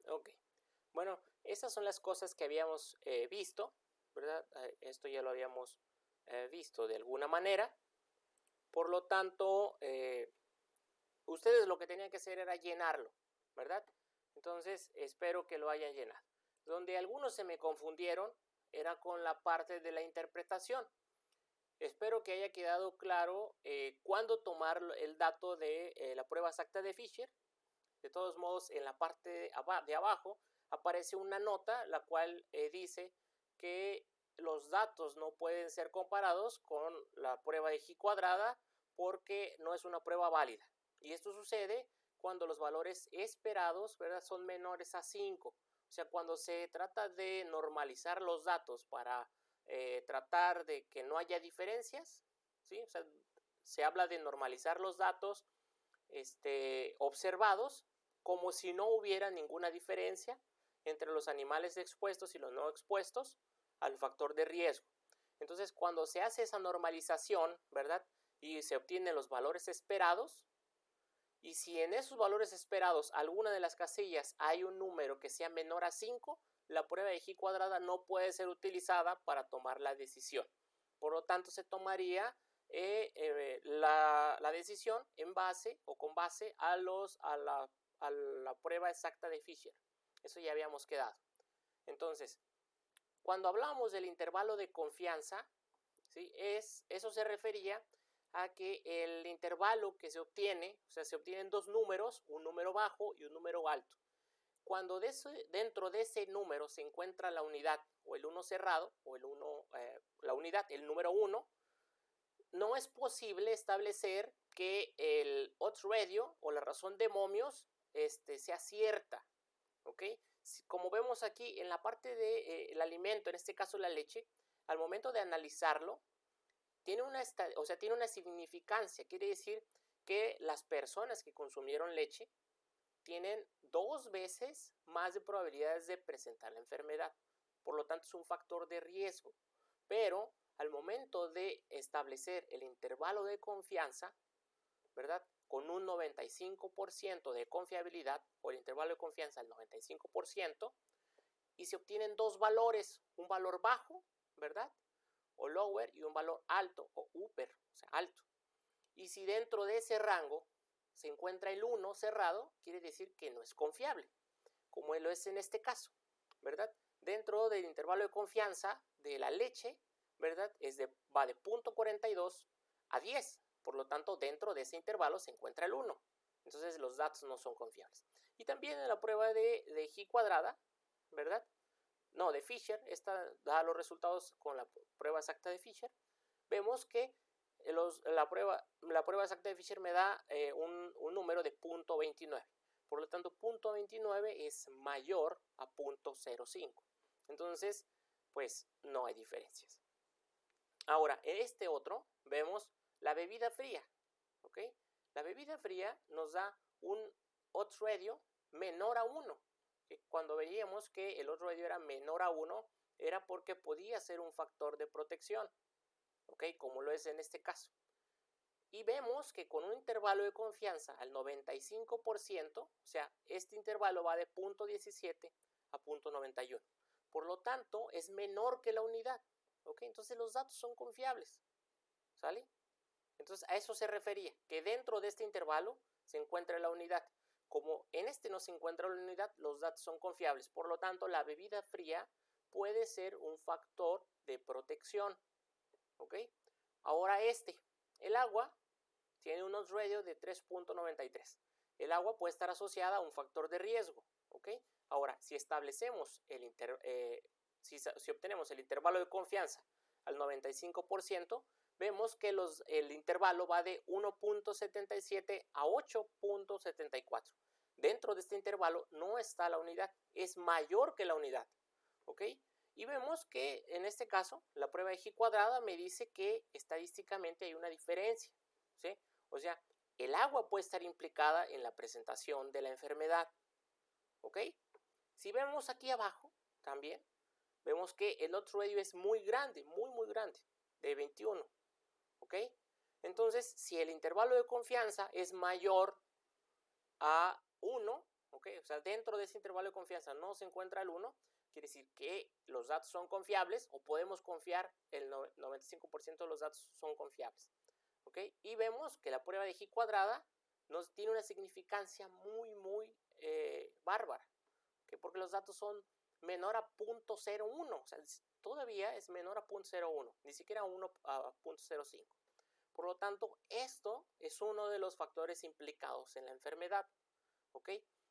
Ok. Bueno, esas son las cosas que habíamos visto, ¿verdad? Esto ya lo habíamos visto de alguna manera. Por lo tanto, ustedes lo que tenían que hacer era llenarlo, ¿verdad? Entonces, espero que lo hayan llenado. Donde algunos se me confundieron era con la parte de la interpretación. Espero que haya quedado claro cuándo tomar el dato de la prueba exacta de Fisher. De todos modos, en la parte de abajo aparece una nota la cual dice que los datos no pueden ser comparados con la prueba de G cuadrada porque no es una prueba válida. Y esto sucede cuando los valores esperados, ¿verdad?, son menores a 5. O sea, cuando se trata de normalizar los datos para tratar de que no haya diferencias, ¿sí? O sea, se habla de normalizar los datos observados como si no hubiera ninguna diferencia entre los animales expuestos y los no expuestos al factor de riesgo. Entonces, cuando se hace esa normalización, ¿verdad?, y se obtienen los valores esperados, y si en esos valores esperados alguna de las casillas hay un número que sea menor a 5, la prueba de G cuadrada no puede ser utilizada para tomar la decisión. Por lo tanto, se tomaría la decisión en base o con base a la prueba exacta de Fisher. Eso ya habíamos quedado. Entonces, cuando hablamos del intervalo de confianza, ¿sí?, eso se refería a que el intervalo que se obtiene, o sea, se obtienen dos números, un número bajo y un número alto. Cuando dentro de ese número se encuentra la unidad o el 1 cerrado, o la unidad, el número 1, no es posible establecer que el odds ratio o la razón de momios sea cierta, ¿ok? Como vemos aquí en la parte del alimento, en este caso la leche, al momento de analizarlo, tiene una significancia. Quiere decir que las personas que consumieron leche tienen 2 veces más de probabilidades de presentar la enfermedad. Por lo tanto, es un factor de riesgo. Pero al momento de establecer el intervalo de confianza, ¿verdad?, con un 95% de confiabilidad, o el intervalo de confianza al 95%, y se obtienen dos valores, un valor bajo, ¿verdad?, o lower, y un valor alto, o upper, o sea, alto. Y si dentro de ese rango se encuentra el 1 cerrado, quiere decir que no es confiable, como lo es en este caso, ¿verdad? Dentro del intervalo de confianza de la leche, ¿verdad?, va de 0.42 a 10. Por lo tanto, dentro de ese intervalo se encuentra el 1. Entonces, los datos no son confiables. Y también en la prueba de G cuadrada, ¿verdad?, no, de Fisher, esta da los resultados con la prueba exacta de Fisher. Vemos que la prueba exacta de Fisher me da un número de 0.29. Por lo tanto, 0.29 es mayor a 0.05. Entonces, pues no hay diferencias. Ahora, en este otro vemos la bebida fría, ¿ok? La bebida fría nos da un odds ratio menor a 1. Cuando veíamos que el odds ratio era menor a 1, era porque podía ser un factor de protección, ¿ok?, como lo es en este caso. Y vemos que con un intervalo de confianza al 95%, o sea, este intervalo va de 0.17 a 0.91. Por lo tanto, es menor que la unidad, ¿ok? Entonces los datos son confiables, ¿sale? Entonces a eso se refería, que dentro de este intervalo se encuentra la unidad. Como en este no se encuentra la unidad, los datos son confiables. Por lo tanto, la bebida fría puede ser un factor de protección, ¿ok? Ahora el agua tiene un odds ratio de 3.93. El agua puede estar asociada a un factor de riesgo, ¿ok? Ahora, si establecemos si obtenemos el intervalo de confianza al 95%, vemos que el intervalo va de 1.77 a 8.74. Dentro de este intervalo no está la unidad, es mayor que la unidad, ¿ok? Y vemos que en este caso la prueba de G cuadrada me dice que estadísticamente hay una diferencia, ¿sí? O sea, el agua puede estar implicada en la presentación de la enfermedad, ¿ok? Si vemos aquí abajo también, vemos que el odds ratio es muy grande, muy grande, de 21, ¿ok? Entonces, si el intervalo de confianza es mayor a 1, ¿ok? O sea, dentro de ese intervalo de confianza no se encuentra el 1, quiere decir que los datos son confiables o podemos confiar, el 95% de los datos son confiables, ¿ok? Y vemos que la prueba de G cuadrada nos tiene una significancia muy bárbara, ¿okay? Porque los datos son menor a 0.01, o sea, todavía es menor a 0.01, ni siquiera 1 a 0.05. Por lo tanto, esto es uno de los factores implicados en la enfermedad, ¿ok?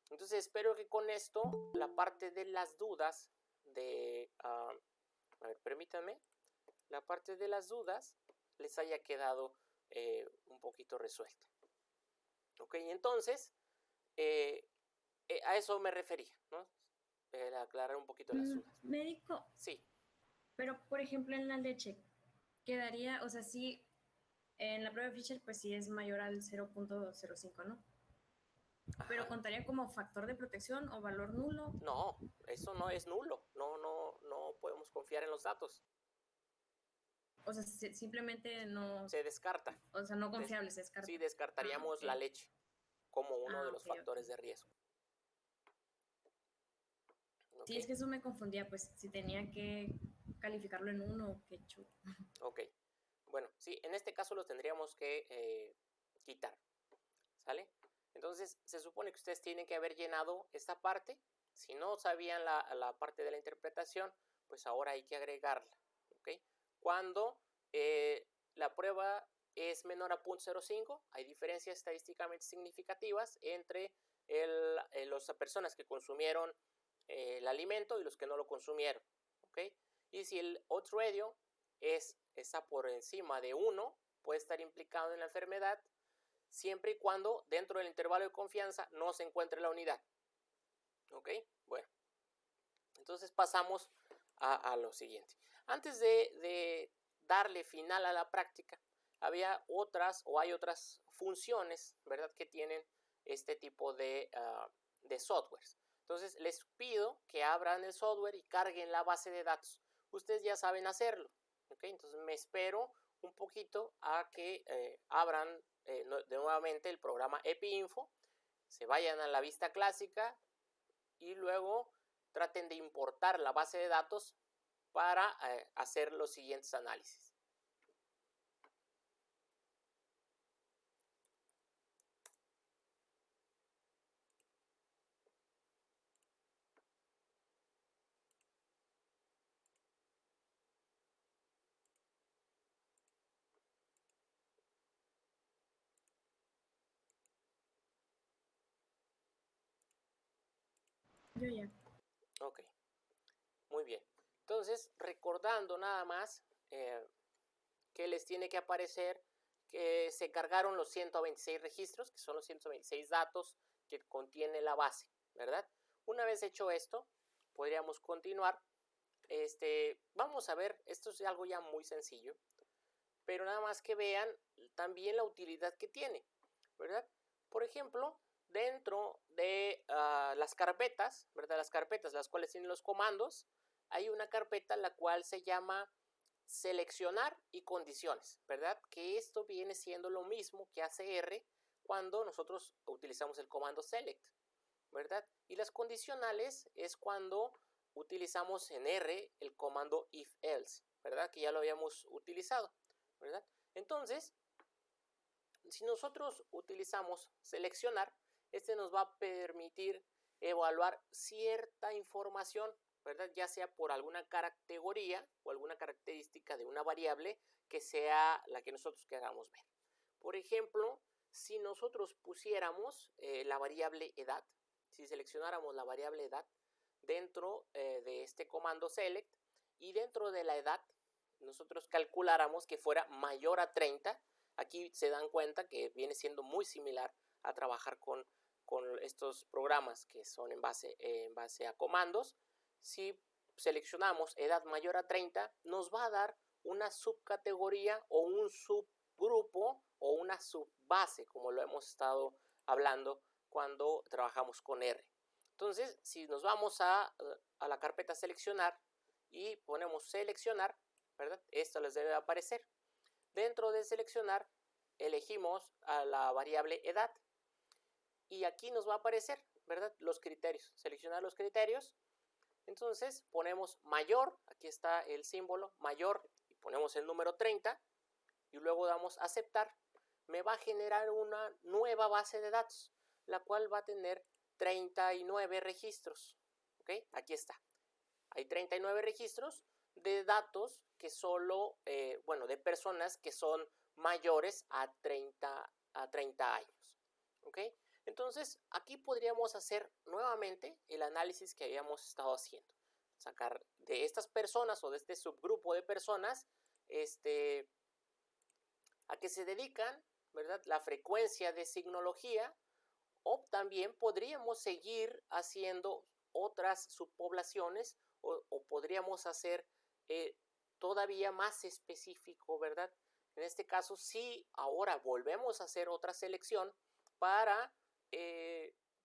Entonces, espero que con esto la parte de las dudas a ver, permítanme, la parte de las dudas les haya quedado un poquito resuelta. ¿Ok? Entonces, a eso me refería, ¿no? Aclarar un poquito las dudas. Médico. Sí. Pero, por ejemplo, en la leche, quedaría, o sea, sí, en la prueba de Fisher, pues sí es mayor al 0.05, ¿no? Ajá. Pero contaría como factor de protección o valor nulo. No, eso no es nulo. No podemos confiar en los datos. O sea, simplemente no. Se descarta. O sea, no confiable, se descarta. Sí, descartaríamos la leche como uno de los factores de riesgo. Sí, es que eso me confundía, pues si tenía que calificarlo en 1, qué chulo. Ok. Bueno, sí, en este caso lo tendríamos que quitar. ¿Sale? Entonces, se supone que ustedes tienen que haber llenado esta parte. Si no sabían la parte de la interpretación, pues ahora hay que agregarla. ¿Ok? Cuando la prueba es menor a 0.05, hay diferencias estadísticamente significativas entre las personas que consumieron el alimento y los que no lo consumieron. ¿Ok? Y si el odds ratio está por encima de 1, puede estar implicado en la enfermedad, siempre y cuando dentro del intervalo de confianza no se encuentre la unidad. ¿Ok? Bueno, entonces pasamos a lo siguiente. Antes de darle final a la práctica, había otras o hay otras funciones, ¿verdad?, que tienen este tipo de softwares. Entonces les pido que abran el software y carguen la base de datos. Ustedes ya saben hacerlo, ¿ok? Entonces me espero un poquito a que abran nuevamente el programa EpiInfo, se vayan a la vista clásica y luego traten de importar la base de datos para hacer los siguientes análisis. Yo ya. Ok, muy bien. Entonces, recordando nada más que les tiene que aparecer que se cargaron los 126 registros, que son los 126 datos que contiene la base, ¿verdad? Una vez hecho esto, podríamos continuar. Vamos a ver, esto es algo ya muy sencillo, pero nada más que vean también la utilidad que tiene, ¿verdad? Por ejemplo, dentro de las carpetas, ¿verdad? Las carpetas, las cuales tienen los comandos, hay una carpeta la cual se llama seleccionar y condiciones, ¿verdad? Que esto viene siendo lo mismo que hace R cuando nosotros utilizamos el comando select, ¿verdad? Y las condicionales es cuando utilizamos en R el comando if else, ¿verdad? Que ya lo habíamos utilizado, ¿verdad? Entonces, si nosotros utilizamos seleccionar, este nos va a permitir evaluar cierta información, ¿verdad? Ya sea por alguna categoría o alguna característica de una variable que sea la que nosotros queramos ver. Por ejemplo, si nosotros pusiéramos la variable edad, si seleccionáramos la variable edad dentro de este comando select y dentro de la edad nosotros calculáramos que fuera mayor a 30, aquí se dan cuenta que viene siendo muy similar a trabajar con estos programas que son en base a comandos. Si seleccionamos edad mayor a 30, nos va a dar una subcategoría o un subgrupo o una subbase, como lo hemos estado hablando cuando trabajamos con R. Entonces, si nos vamos a la carpeta seleccionar y ponemos seleccionar, ¿verdad? Esto les debe aparecer. Dentro de seleccionar, elegimos a la variable edad y aquí nos va a aparecer ¿verdad? Los criterios, seleccionar los criterios. Entonces ponemos mayor, aquí está el símbolo mayor, y ponemos el número 30 y luego damos aceptar. Me va a generar una nueva base de datos, la cual va a tener 39 registros. ¿Ok? Aquí está. Hay 39 registros de datos que solo, de personas que son mayores a 30 años. ¿Ok? Entonces, aquí podríamos hacer nuevamente el análisis que habíamos estado haciendo. Sacar de estas personas o de este subgrupo de personas a que se dedican, ¿verdad? La frecuencia de signología, o también podríamos seguir haciendo otras subpoblaciones o podríamos hacer todavía más específico, ¿verdad? En este caso, sí, ahora volvemos a hacer otra selección para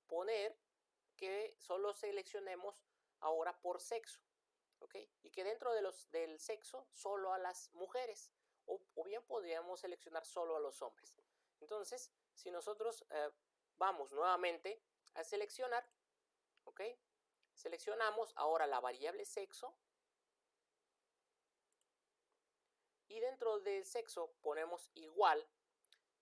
poner que solo seleccionemos ahora por sexo, ¿ok? Y que dentro del sexo solo a las mujeres, o bien podríamos seleccionar solo a los hombres. Entonces, si nosotros vamos nuevamente a seleccionar, ¿ok? Seleccionamos ahora la variable sexo y dentro del sexo ponemos igual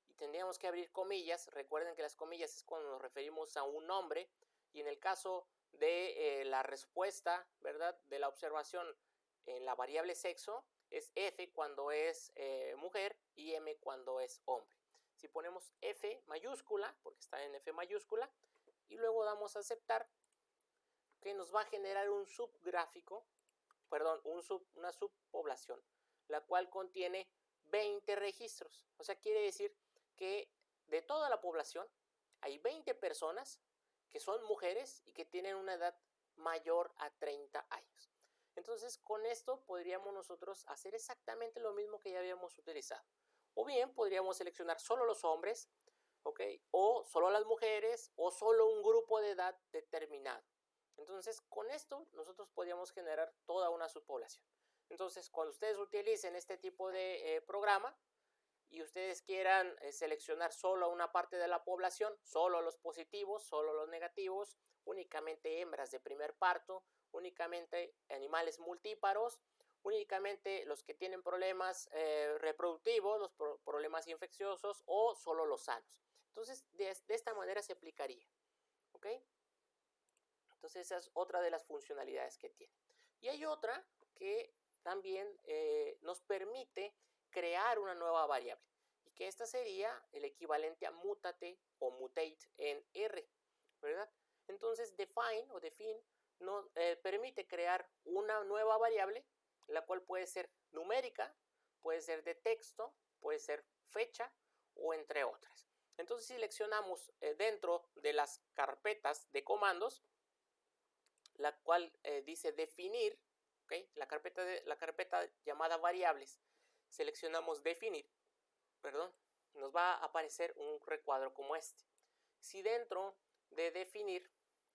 y tendríamos que abrir comillas. Recuerden que las comillas es cuando nos referimos a un nombre y en el caso de la respuesta, ¿verdad? De la observación en la variable sexo es F cuando es mujer y M cuando es hombre. Si ponemos F mayúscula, porque está en F mayúscula, y luego damos a aceptar, que nos va a generar un subgráfico, perdón, una subpoblación, la cual contiene 20 registros. O sea, quiere decir que de toda la población hay 20 personas que son mujeres y que tienen una edad mayor a 30 años. Entonces, con esto podríamos nosotros hacer exactamente lo mismo que ya habíamos utilizado. O bien podríamos seleccionar solo los hombres, ¿ok? O solo las mujeres, o solo un grupo de edad determinado. Entonces, con esto nosotros podríamos generar toda una subpoblación. Entonces, cuando ustedes utilicen este tipo de programa y ustedes quieran seleccionar solo una parte de la población, solo los positivos, solo los negativos, únicamente hembras de primer parto, únicamente animales multíparos, únicamente los que tienen problemas reproductivos, los problemas infecciosos o solo los sanos. Entonces, de esta manera se aplicaría. ¿Ok? Entonces, esa es otra de las funcionalidades que tiene. Y hay otra que también nos permite crear una nueva variable. Y que esta sería el equivalente a mutate o mutate en R, ¿verdad? Entonces, define nos permite crear una nueva variable, la cual puede ser numérica, puede ser de texto, puede ser fecha o entre otras. Entonces, seleccionamos dentro de las carpetas de comandos, la cual dice definir, ¿okay? La carpeta llamada variables, seleccionamos definir, perdón, nos va a aparecer un recuadro como este. Si dentro de definir,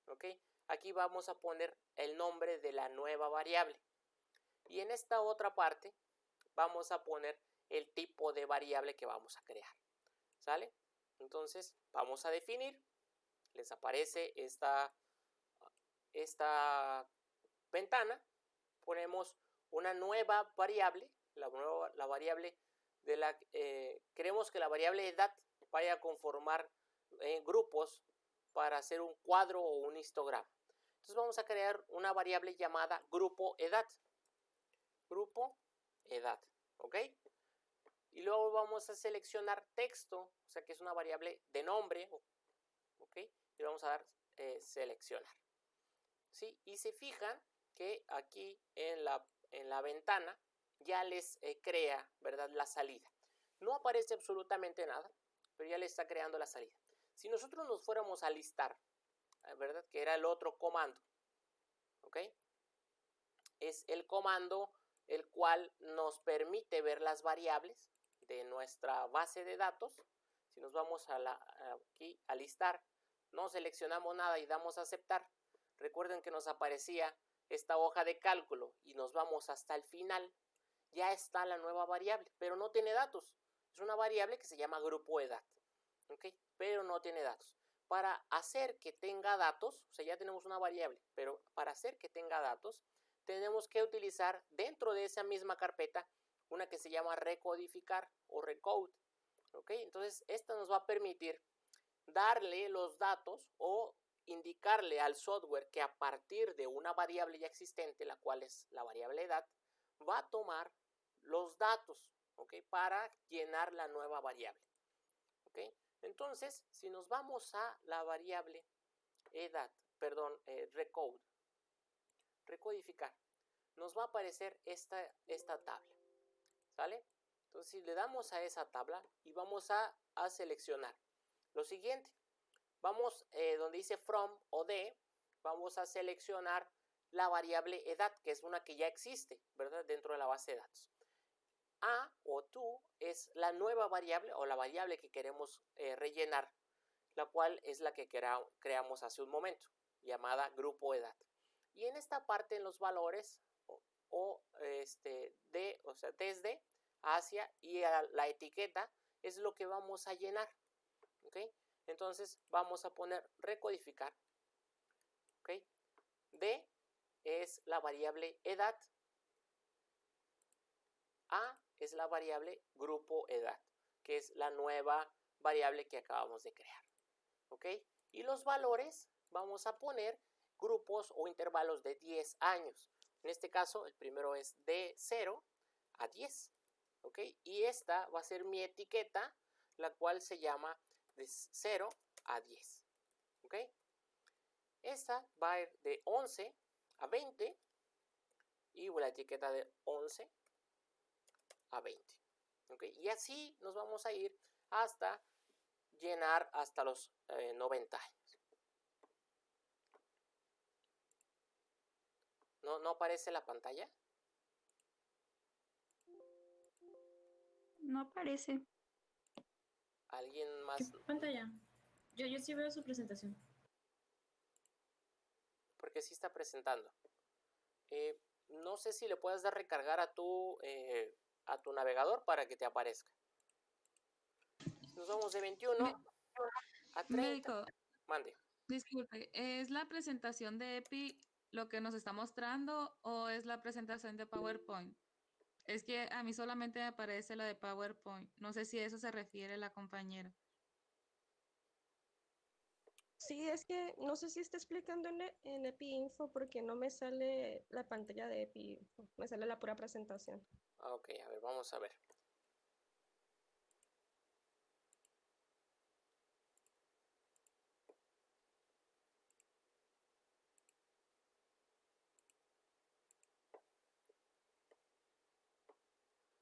¿okay? Aquí vamos a poner el nombre de la nueva variable. Y en esta otra parte vamos a poner el tipo de variable que vamos a crear. ¿Sale? Entonces vamos a definir. Les aparece esta ventana. Ponemos una nueva variable. La variable de la queremos que la variable edad vaya a conformar grupos para hacer un cuadro o un histograma. Entonces vamos a crear una variable llamada grupo edad. Grupo edad, ¿ok? Y luego vamos a seleccionar texto, o sea que es una variable de nombre, ¿ok? Y le vamos a dar seleccionar. ¿Sí? Y se fijan que aquí en la ventana ya les crea, ¿verdad?, la salida. No aparece absolutamente nada, pero ya le está creando la salida. Si nosotros nos fuéramos a listar, ¿verdad?, que era el otro comando, ¿ok? Es el comando el cual nos permite ver las variables de nuestra base de datos. Si nos vamos aquí a listar, no seleccionamos nada y damos a aceptar. Recuerden que nos aparecía esta hoja de cálculo y nos vamos hasta el final. Ya está la nueva variable, pero no tiene datos. Es una variable que se llama grupo edad, ¿ok? Pero no tiene datos. para hacer que tenga datos, o sea, ya tenemos una variable, pero para hacer que tenga datos, tenemos que utilizar dentro de esa misma carpeta una que se llama recodificar o recode. ¿Ok? Entonces, esta nos va a permitir darle los datos o indicarle al software que a partir de una variable ya existente, la cual es la variable edad, va a tomar los datos, ¿ok? Para llenar la nueva variable, ¿ok? Entonces, si nos vamos a la variable edad, perdón, recodificar, nos va a aparecer esta tabla, ¿sale? Entonces, si le damos a esa tabla y vamos a seleccionar lo siguiente, vamos donde dice from o de, vamos a seleccionar la variable edad, que es una que ya existe, ¿verdad? Dentro de la base de datos. A o to es la nueva variable o la variable que queremos rellenar, la cual es la que creamos hace un momento, llamada grupo edad. Y en esta parte, en los valores, o sea, desde, hacia y a la etiqueta, es lo que vamos a llenar, ¿ok? Entonces vamos a poner recodificar, ¿ok? D es la variable edad, A es la variable grupo edad, que es la nueva variable que acabamos de crear, ¿ok? Y los valores vamos a poner grupos o intervalos de 10 años. En este caso, el primero es de 0 a 10, ¿ok? Y esta va a ser mi etiqueta, la cual se llama de 0 a 10, ¿ok? Esta va a ir de 11 a 20 y la etiqueta de 11 a 20, ¿ok? Y así nos vamos a ir hasta llenar hasta los 90 años. ¿No aparece la pantalla? No aparece. ¿Alguien más? ¿Qué pantalla? Yo sí veo su presentación. Porque sí está presentando. No sé si le puedes dar recargar a tu navegador para que te aparezca. Nos vamos de 21 a 30. Médico, Mande. disculpe, ¿es la presentación de EPI lo que nos está mostrando o es la presentación de PowerPoint? Es que a mí solamente me aparece la de PowerPoint. No sé si a eso se refiere la compañera. Sí, es que no sé si está explicando en EPI Info porque no me sale la pantalla de EPI Info, me sale la pura presentación. Ok, a ver, vamos a ver.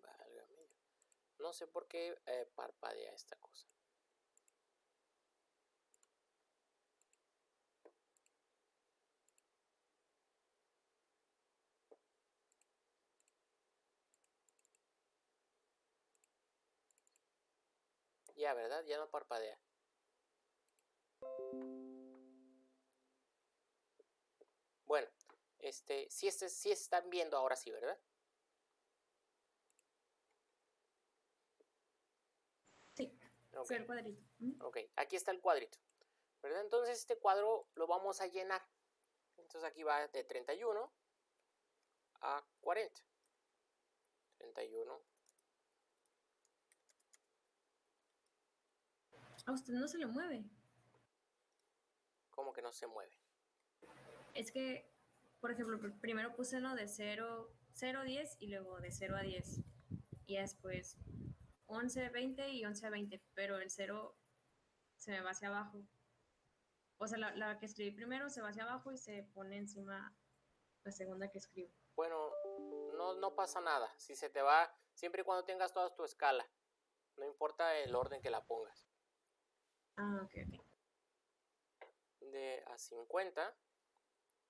Válgame. No sé por qué parpadea esta cosa. Ya, ¿verdad? Ya no parpadea. Bueno, sí están viendo ahora sí, ¿verdad? Sí, okay. el cuadrito. Ok, aquí está el cuadrito, ¿verdad? Entonces este cuadro lo vamos a llenar. Entonces aquí va de 31 a 40. 31. A usted no se le mueve. ¿Cómo que no se mueve? Es que, por ejemplo, primero puse uno de 0 a 10 y luego de 0 a 10. Y después 11 a 20 y 11 a 20, pero el 0 se me va hacia abajo. O sea, la que escribí primero se va hacia abajo y se pone encima la segunda que escribo. Bueno, no pasa nada. Si se te va, siempre y cuando tengas toda tu escala. No importa el orden que la pongas. Ah, ok. De a 50.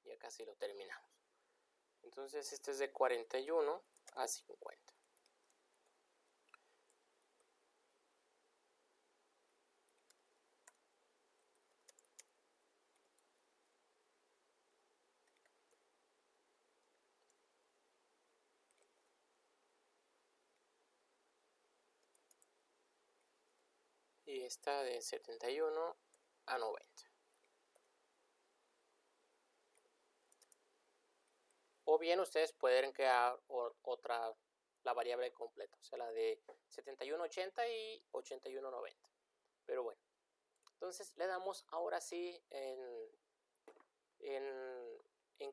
Ya casi lo terminamos. Entonces este es de 41 a 50. Y esta de 71 a 90. bien ustedes pueden crear otra, la variable completa, o sea, la de 7180 y 8190. Pero bueno, entonces le damos ahora sí en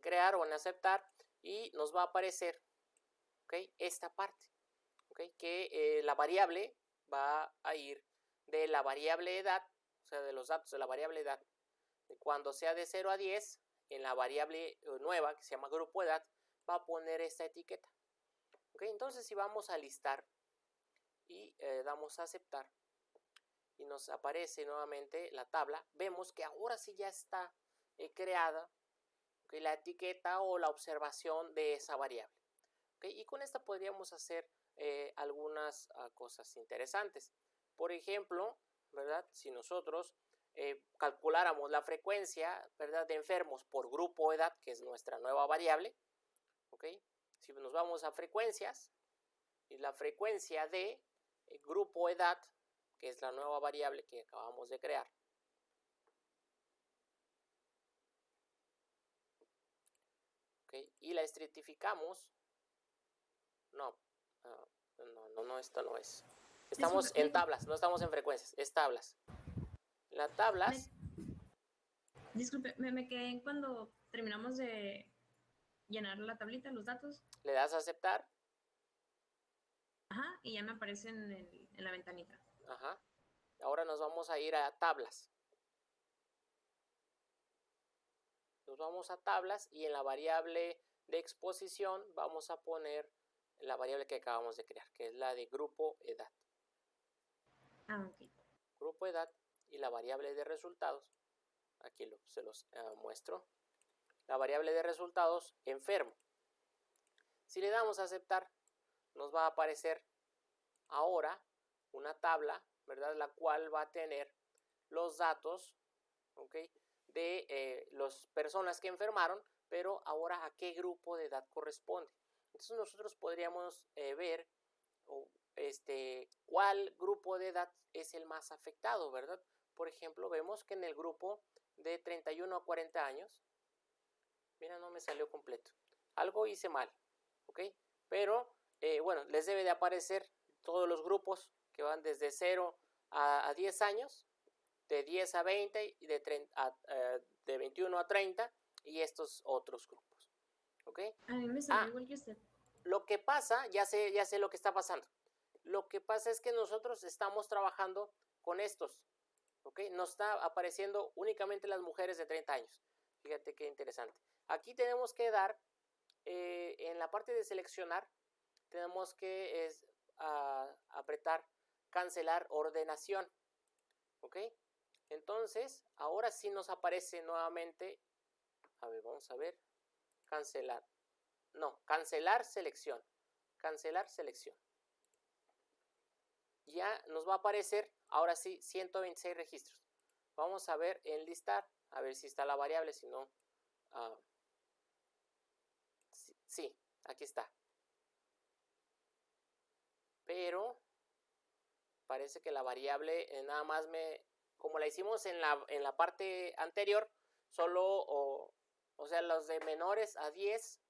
crear o en aceptar y nos va a aparecer, ¿okay?, esta parte, ¿okay?, que la variable va a ir de la variable edad, o sea, de los datos de la variable edad, cuando sea de 0 a 10, en la variable nueva que se llama grupo edad, va a poner esta etiqueta. ¿Okay? Entonces, si vamos a listar y damos a aceptar y nos aparece nuevamente la tabla, vemos que ahora sí ya está creada, ¿okay?, la etiqueta o la observación de esa variable. ¿Okay? Y con esta podríamos hacer algunas cosas interesantes. Por ejemplo, ¿verdad?, si nosotros calculáramos la frecuencia, ¿verdad?, de enfermos por grupo edad, que es nuestra nueva variable, ¿okay?, si nos vamos a frecuencias, y la frecuencia de grupo edad, que es la nueva variable que acabamos de crear, ¿okay?, y la estratificamos, esto no es. Estamos en tablas, no estamos en frecuencias, es tablas. Las tablas. Disculpe, me quedé cuando terminamos de llenar la tablita, los datos. Le das a aceptar. Ajá, y ya me aparecen en la ventanita. Ajá. Ahora nos vamos a ir a tablas. Nos vamos a tablas y en la variable de exposición vamos a poner la variable que acabamos de crear, que es la de grupo edad. Ok. Grupo edad y la variable de resultados. Aquí se los muestro. La variable de resultados, enfermo. Si le damos a aceptar, nos va a aparecer ahora una tabla, ¿verdad?, la cual va a tener los datos, ¿okay?, de las personas que enfermaron, pero ahora a qué grupo de edad corresponde. Entonces nosotros podríamos ver cuál grupo de edad es el más afectado, ¿verdad? Por ejemplo, vemos que en el grupo de 31 a 40 años, mira, no me salió completo. Algo hice mal, ¿ok? Pero, bueno, les debe de aparecer todos los grupos que van desde 0 a 10 años, de 10 a 20 y de 21 a 30 y estos otros grupos, ¿ok? A mí me salió igual que usted. Lo que pasa, ya sé lo que está pasando. Lo que pasa es que nosotros estamos trabajando con estos, ¿ok? Nos está apareciendo únicamente las mujeres de 30 años. Fíjate qué interesante. Aquí tenemos que dar, en la parte de seleccionar, tenemos que apretar cancelar ordenación, ¿ok? Entonces, ahora sí nos aparece nuevamente, a ver, vamos a ver, cancelar. No, cancelar selección. Cancelar selección. Ya nos va a aparecer, ahora sí, 126 registros. Vamos a ver enlistar, a ver si está la variable, si no. Sí, aquí está. Pero parece que la variable nada más como la hicimos en la parte anterior, solo, o sea, los de menores a 10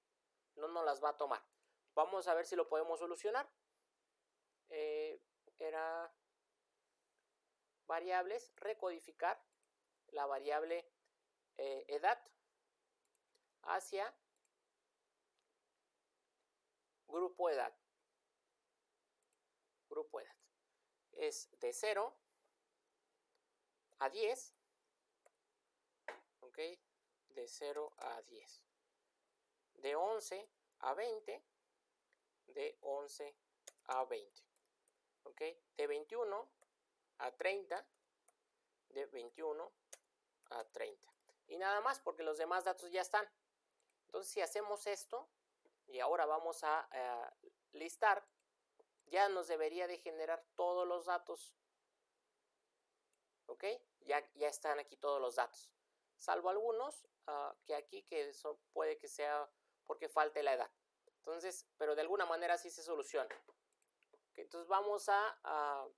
no nos las va a tomar. Vamos a ver si lo podemos solucionar. Era variables, recodificar la variable edad hacia grupo edad. Grupo edad. Es de 0 a 10, ¿ok? De 0 a 10. De 11 a 20, de 11 a 20, ¿ok? De 21 a 30, de 21 a 30. Y nada más, porque los demás datos ya están. Entonces, si hacemos esto, y ahora vamos a listar, ya nos debería de generar todos los datos, ¿ok? Ya están aquí todos los datos, salvo algunos que aquí puede que sea porque falte la edad. Entonces, pero de alguna manera sí se soluciona. Okay, entonces vamos a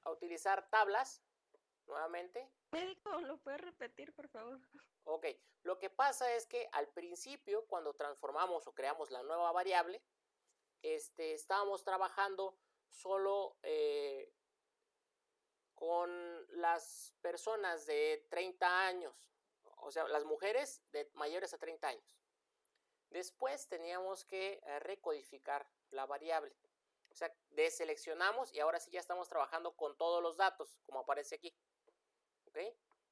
utilizar tablas nuevamente. Médico, ¿lo puedes repetir, por favor? Ok, lo que pasa es que al principio, cuando transformamos o creamos la nueva variable, estábamos trabajando solo con las personas de 30 años, o sea, las mujeres de mayores a 30 años. Después teníamos que recodificar la variable. O sea, deseleccionamos y ahora sí ya estamos trabajando con todos los datos, como aparece aquí. ¿Ok?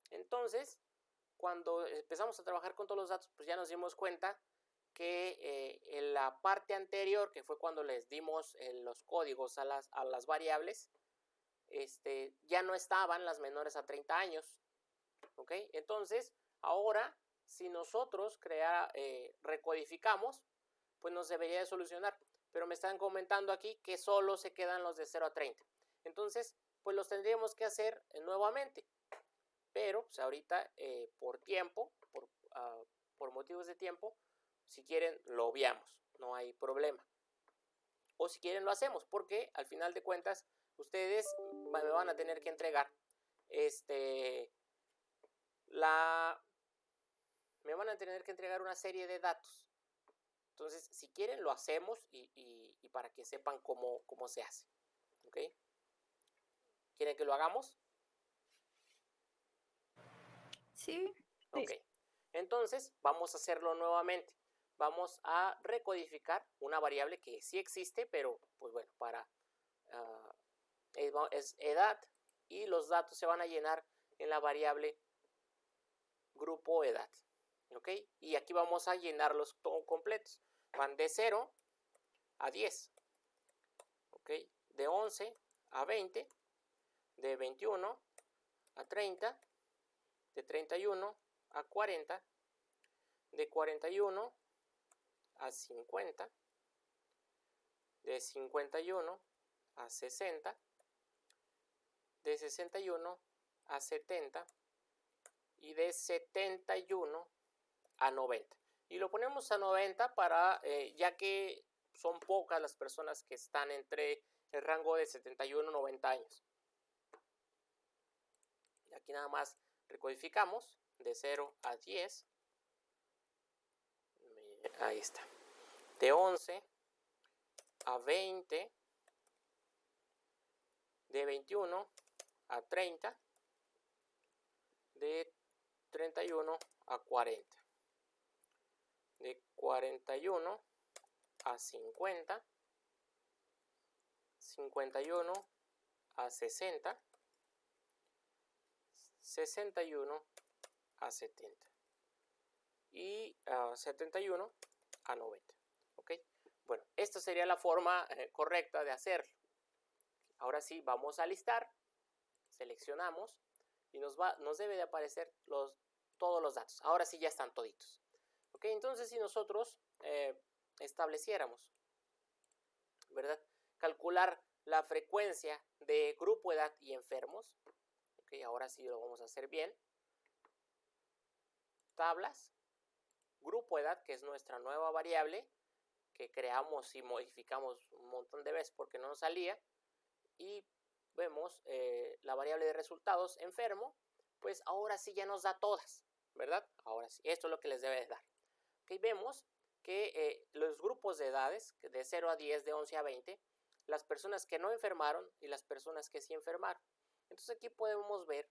Entonces, cuando empezamos a trabajar con todos los datos, pues ya nos dimos cuenta que en la parte anterior, que fue cuando les dimos los códigos a las variables, ya no estaban las menores a 30 años. ¿Ok? Entonces, ahora, si nosotros recodificamos, pues nos debería de solucionar. Pero me están comentando aquí que solo se quedan los de 0 a 30. Entonces, pues los tendríamos que hacer nuevamente. Pero, pues ahorita, por tiempo, por motivos de tiempo, si quieren, lo obviamos. No hay problema. O si quieren, lo hacemos. Porque, al final de cuentas, ustedes me van a tener que entregar me van a tener que entregar una serie de datos. Entonces, si quieren, lo hacemos y para que sepan cómo se hace. ¿Ok? ¿Quieren que lo hagamos? Sí. Ok. Entonces, vamos a hacerlo nuevamente. Vamos a recodificar una variable que sí existe, pero, pues bueno, es edad y los datos se van a llenar en la variable grupo edad. ¿Ok? Y aquí vamos a llenarlos todos completos. Van de 0 a 10. ¿Ok? De 11 a 20. De 21 a 30. De 31 a 40. De 41 a 50. De 51 a 60. De 61 a 70. Y de 71 a 90. Y lo ponemos a 90 ya que son pocas las personas que están entre el rango de 71 a 90 años. Y aquí nada más recodificamos de 0 a 10. Ahí está. De 11 a 20. De 21 a 30. De 31 a 40. De 41 a 50. 51 a 60. 61 a 70. Y 71 a 90. ¿Ok? Bueno, esta sería la forma correcta de hacerlo. Ahora sí, vamos a listar. Seleccionamos. Y nos debe de aparecer todos los datos. Ahora sí ya están toditos. ¿Ok? Entonces, si nosotros estableciéramos, ¿verdad? Calcular la frecuencia de grupo edad y enfermos. ¿Ok? Ahora sí lo vamos a hacer bien. Tablas. Grupo edad, que es nuestra nueva variable, que creamos y modificamos un montón de veces porque no nos salía. Y vemos la variable de resultados enfermo, pues ahora sí ya nos da todas, ¿verdad? Ahora sí, esto es lo que les debe de dar. Okay, vemos que los grupos de edades, de 0 a 10, de 11 a 20, las personas que no enfermaron y las personas que sí enfermaron. Entonces aquí podemos ver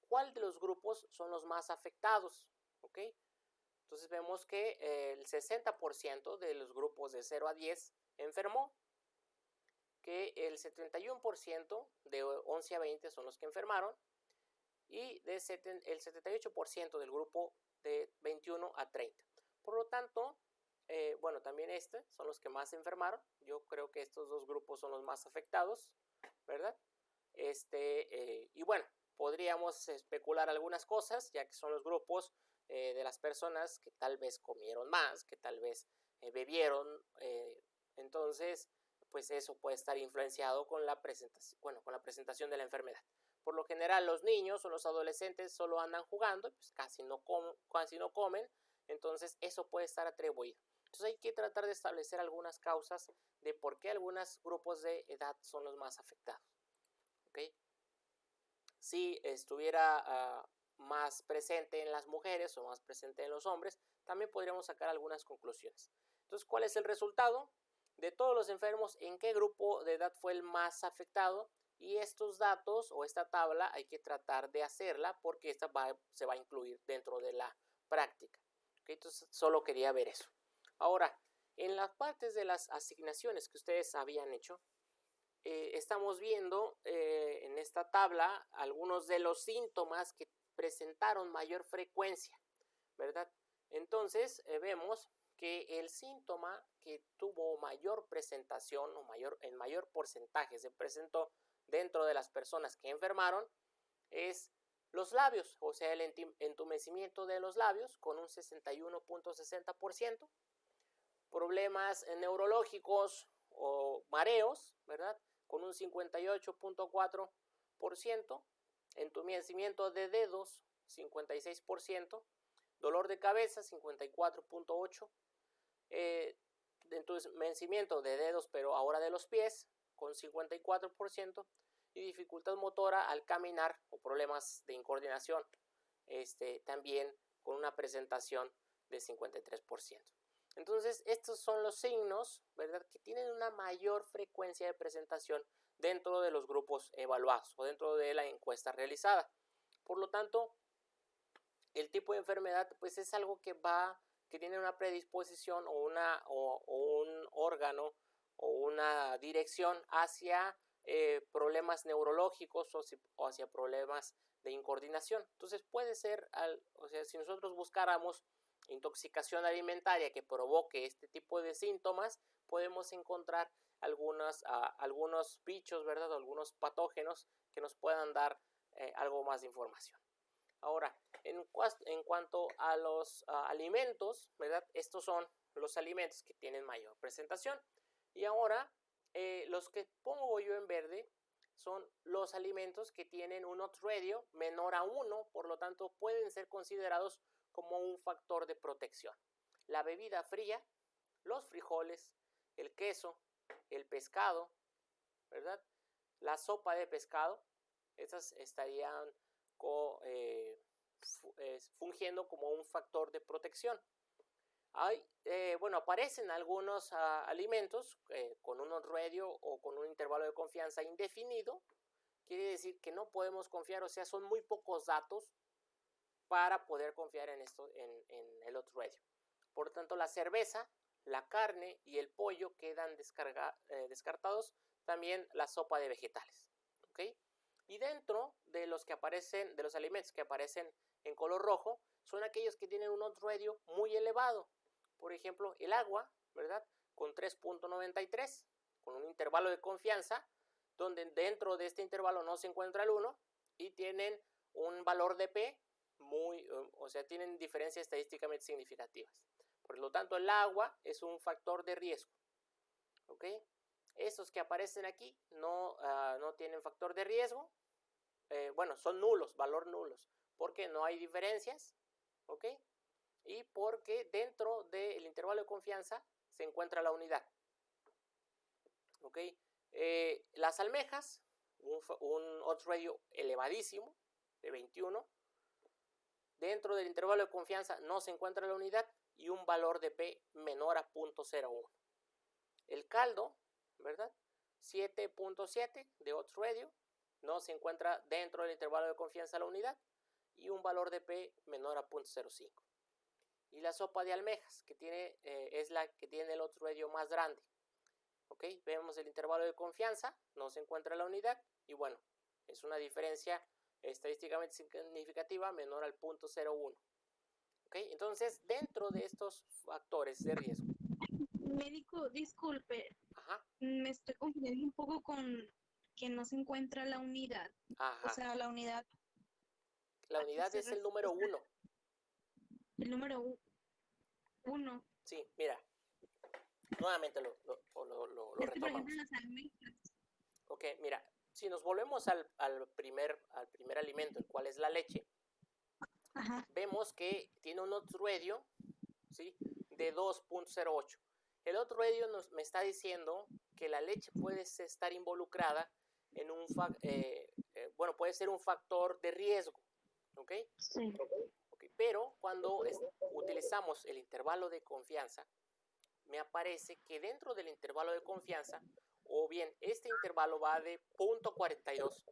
cuál de los grupos son los más afectados, ¿ok? Entonces vemos que el 60% de los grupos de 0 a 10 enfermó, que el 71% de 11 a 20 son los que enfermaron y el 78% del grupo de 21 a 30. Por lo tanto, bueno, también son los que más enfermaron. Yo creo que estos dos grupos son los más afectados, ¿verdad? Y bueno, podríamos especular algunas cosas, ya que son los grupos de las personas que tal vez comieron más, que tal vez bebieron. Entonces, pues eso puede estar influenciado con la presentación de la enfermedad. Por lo general, los niños o los adolescentes solo andan jugando y pues casi no comen. Entonces, eso puede estar atribuido. Entonces, hay que tratar de establecer algunas causas de por qué algunos grupos de edad son los más afectados. ¿Okay? Si estuviera más presente en las mujeres o más presente en los hombres, también podríamos sacar algunas conclusiones. Entonces, ¿cuál es el resultado? De todos los enfermos, ¿en qué grupo de edad fue el más afectado? Y estos datos o esta tabla hay que tratar de hacerla porque esta se va a incluir dentro de la práctica. ¿Okay? Entonces, solo quería ver eso. Ahora, en las partes de las asignaciones que ustedes habían hecho, estamos viendo en esta tabla algunos de los síntomas que presentaron mayor frecuencia, ¿verdad? Entonces, vemos que el síntoma que tuvo mayor presentación o en mayor porcentaje se presentó dentro de las personas que enfermaron es los labios, o sea, el entumecimiento de los labios con un 61.60%, problemas neurológicos o mareos, ¿verdad? Con un 58.4%, entumecimiento de dedos, 56%, dolor de cabeza, 54.8%, entumecimiento de dedos, pero ahora de los pies, con 54%, y dificultad motora al caminar o problemas de incoordinación, también con una presentación de 53%. Entonces, estos son los signos, ¿verdad?, que tienen una mayor frecuencia de presentación dentro de los grupos evaluados o dentro de la encuesta realizada. Por lo tanto, el tipo de enfermedad pues es algo que tiene una predisposición o un órgano o una dirección hacia problemas neurológicos o hacia problemas de incoordinación. Entonces puede ser, o sea, si nosotros buscáramos intoxicación alimentaria que provoque este tipo de síntomas, podemos encontrar algunos bichos, ¿verdad? O algunos patógenos que nos puedan dar algo más de información. Ahora, en cuanto a los alimentos, ¿verdad? Estos son los alimentos que tienen mayor presentación. Y ahora, los que pongo yo en verde son los alimentos que tienen un odds ratio menor a 1, por lo tanto pueden ser considerados como un factor de protección. La bebida fría, los frijoles, el queso, el pescado, ¿verdad? La sopa de pescado, esas estarían fungiendo como un factor de protección. Aparecen algunos alimentos con un odds ratio o con un intervalo de confianza indefinido. Quiere decir que no podemos confiar, o sea, son muy pocos datos para poder confiar en el odds ratio. Por lo tanto, la cerveza, la carne y el pollo quedan descartados, también la sopa de vegetales. ¿Okay? Y dentro de los alimentos que aparecen en color rojo, son aquellos que tienen un odds ratio muy elevado. Por ejemplo, el agua, ¿verdad? Con 3.93, con un intervalo de confianza, donde dentro de este intervalo no se encuentra el 1 y tienen un valor de P tienen diferencias estadísticamente significativas. Por lo tanto, el agua es un factor de riesgo. ¿Ok? Estos que aparecen aquí no tienen factor de riesgo. Son nulos, valor nulos, porque no hay diferencias. ¿Ok? Y porque dentro del intervalo de confianza se encuentra la unidad. ¿Ok? Las almejas, un odds ratio elevadísimo de 21. Dentro del intervalo de confianza no se encuentra la unidad y un valor de P menor a 0.01. El caldo, ¿verdad? 7.7 de odds ratio, no se encuentra dentro del intervalo de confianza la unidad y un valor de P menor a 0.05. Y la sopa de almejas, que es la que tiene el odds ratio más grande. ¿Ok? Vemos el intervalo de confianza, no se encuentra la unidad y bueno, es una diferencia estadísticamente significativa menor al 0.01. ¿Ok? Entonces, dentro de estos factores de riesgo. Médico, disculpe. Ajá. Me estoy confundiendo un poco con que no se encuentra la unidad. Ajá. O sea, la unidad. La unidad es el número 1. El número 1. Sí, mira. Nuevamente lo retomamos. Por ejemplo, las almejas. Ok, mira. Si nos volvemos al primer alimento, el cual es la leche, Ajá. vemos que tiene un odds ratio, ¿sí?, de 2.08. El odds ratio me está diciendo que la leche puede estar involucrada en puede ser un factor de riesgo. ¿Ok? ¿ok? Sí. Ok, pero cuando utilizamos el intervalo de confianza, me aparece que dentro del intervalo de confianza, o bien este intervalo va de 0.42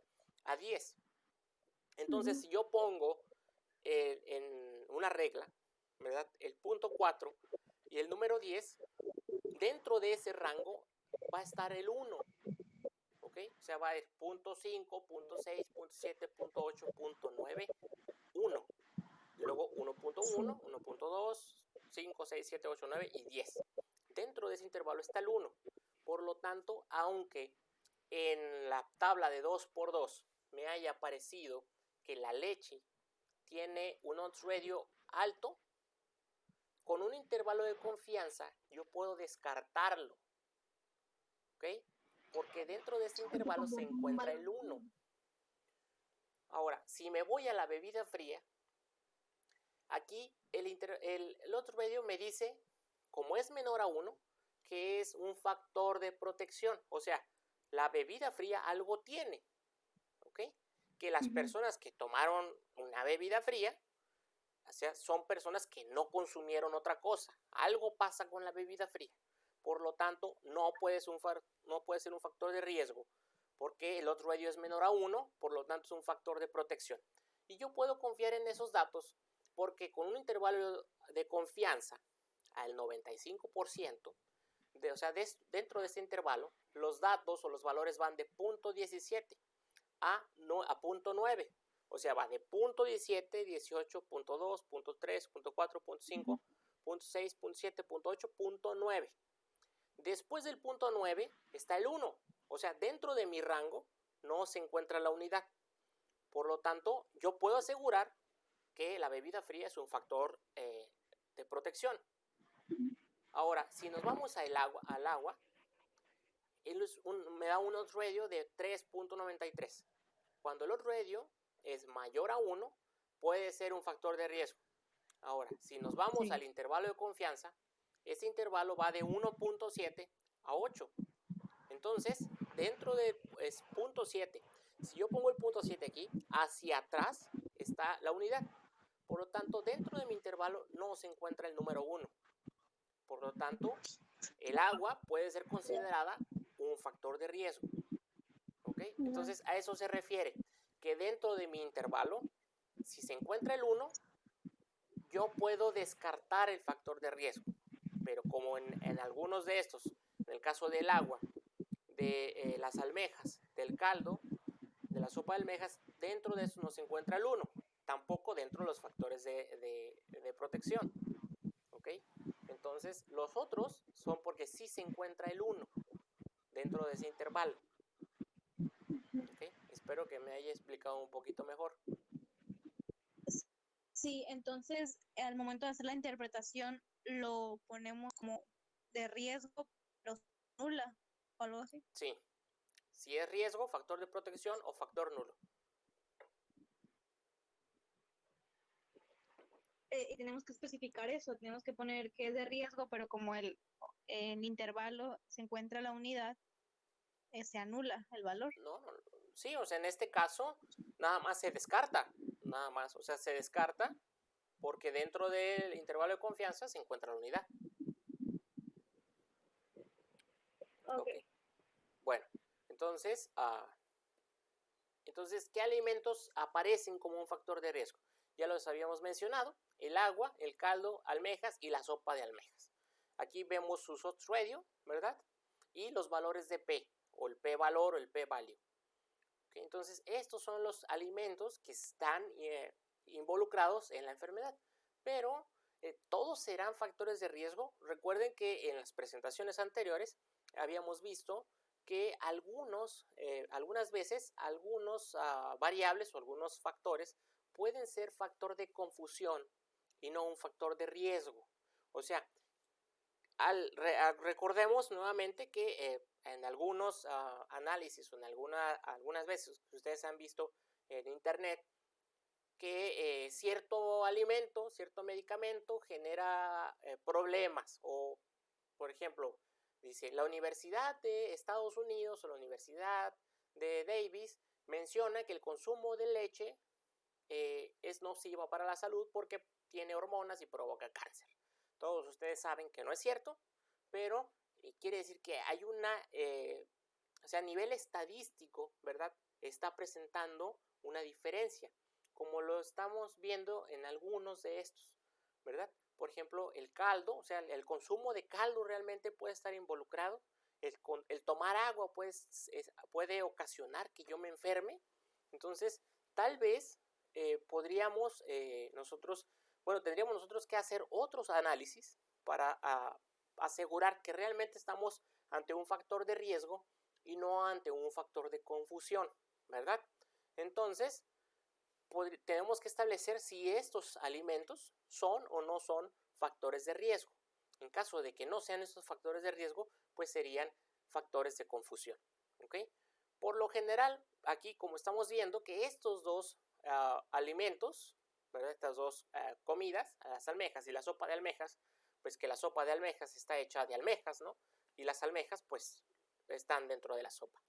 a 10. Entonces, si yo pongo en una regla, ¿verdad?, el punto 4 y el número 10, dentro de ese rango va a estar el 1. ¿Ok? O sea, va a ir 0.5, 0.6, 0.7, 0.8, 0.9, 1. Y luego 1.1, 1.2, 5, 6, 7, 8, 9 y 10. Dentro de ese intervalo está el 1. Por lo tanto, aunque en la tabla de 2x2 me haya aparecido que la leche tiene un odds ratio alto, con un intervalo de confianza yo puedo descartarlo. ¿Ok? Porque dentro de este intervalo se encuentra el 1. Ahora, si me voy a la bebida fría, aquí el odds ratio me dice, como es menor a 1, que es un factor de protección. O sea, la bebida fría algo tiene. ¿Ok? Que las personas que tomaron una bebida fría, o sea, son personas que no consumieron otra cosa. Algo pasa con la bebida fría. Por lo tanto, no puede ser un factor de riesgo, porque el odds ratio es menor a 1, por lo tanto es un factor de protección. Y yo puedo confiar en esos datos porque con un intervalo de confianza al 95%, o sea, dentro de ese intervalo, los datos o los valores van de 0.17 a 0.9. O sea, va de 0.17, 18, 0.2, 0.3, 0.4, 0.5, 0.6, 0.7, 0.8, 0.9. Después del 0.9 está el 1. O sea, dentro de mi rango no se encuentra la unidad. Por lo tanto, yo puedo asegurar que la bebida fría es un factor de protección. Ahora, si nos vamos al agua, me da un odds ratio de 3.93. Cuando el odds ratio es mayor a 1, puede ser un factor de riesgo. Ahora, si nos vamos al intervalo de confianza, ese intervalo va de 1.7 a 8. Entonces, dentro de 0.7, si yo pongo el 0.7 aquí, hacia atrás está la unidad. Por lo tanto, dentro de mi intervalo no se encuentra el número 1. Por lo tanto, el agua puede ser considerada un factor de riesgo. ¿Ok? Entonces, a eso se refiere, que dentro de mi intervalo, si se encuentra el 1, yo puedo descartar el factor de riesgo. Pero como en algunos de estos, en el caso del agua, de las almejas, del caldo, de la sopa de almejas, dentro de eso no se encuentra el 1. Tampoco dentro de los factores de protección. ¿Ok? Entonces, los otros son porque sí se encuentra el 1 dentro de ese intervalo. ¿Okay? Espero que me haya explicado un poquito mejor. Sí, entonces al momento de hacer la interpretación lo ponemos como de riesgo, pero nula o algo así. Sí. Si es riesgo, factor de protección o factor nulo. Y tenemos que especificar eso, tenemos que poner que es de riesgo, pero como el intervalo se encuentra la unidad, se anula el valor. No, sí, o sea, en este caso nada más se descarta, nada más, o sea, se descarta porque dentro del intervalo de confianza se encuentra la unidad. Okay. Bueno, entonces, ¿qué alimentos aparecen como un factor de riesgo? Ya los habíamos mencionado, el agua, el caldo, almejas y la sopa de almejas. Aquí vemos sus odds ratio, ¿verdad? Y los valores de P, o el P-valor o el P-value. ¿Okay? Entonces, estos son los alimentos que están involucrados en la enfermedad. Pero todos serán factores de riesgo. Recuerden que en las presentaciones anteriores habíamos visto que algunas veces, algunos variables o algunos factores pueden ser factor de confusión y no un factor de riesgo. O sea, recordemos nuevamente que en algunos análisis o en algunas veces que ustedes han visto en internet que cierto alimento, cierto medicamento genera problemas o, por ejemplo, dice la Universidad de Estados Unidos o la Universidad de Davis menciona que el consumo de leche es nociva para la salud porque tiene hormonas y provoca cáncer. Todos ustedes saben que no es cierto, pero quiere decir que hay a nivel estadístico, ¿verdad? Está presentando una diferencia, como lo estamos viendo en algunos de estos, ¿verdad? Por ejemplo, el caldo, o sea, el consumo de caldo realmente puede estar involucrado. El tomar agua puede ocasionar que yo me enferme. Entonces, tal vez tendríamos nosotros que hacer otros análisis para asegurar que realmente estamos ante un factor de riesgo y no ante un factor de confusión, ¿verdad? Entonces, tenemos que establecer si estos alimentos son o no son factores de riesgo. En caso de que no sean estos factores de riesgo, pues serían factores de confusión, ¿ok? Por lo general, aquí como estamos viendo que estos dos alimentos, ¿verdad? Estas dos comidas, las almejas y la sopa de almejas, pues que la sopa de almejas está hecha de almejas, ¿no? Y las almejas pues están dentro de la sopa.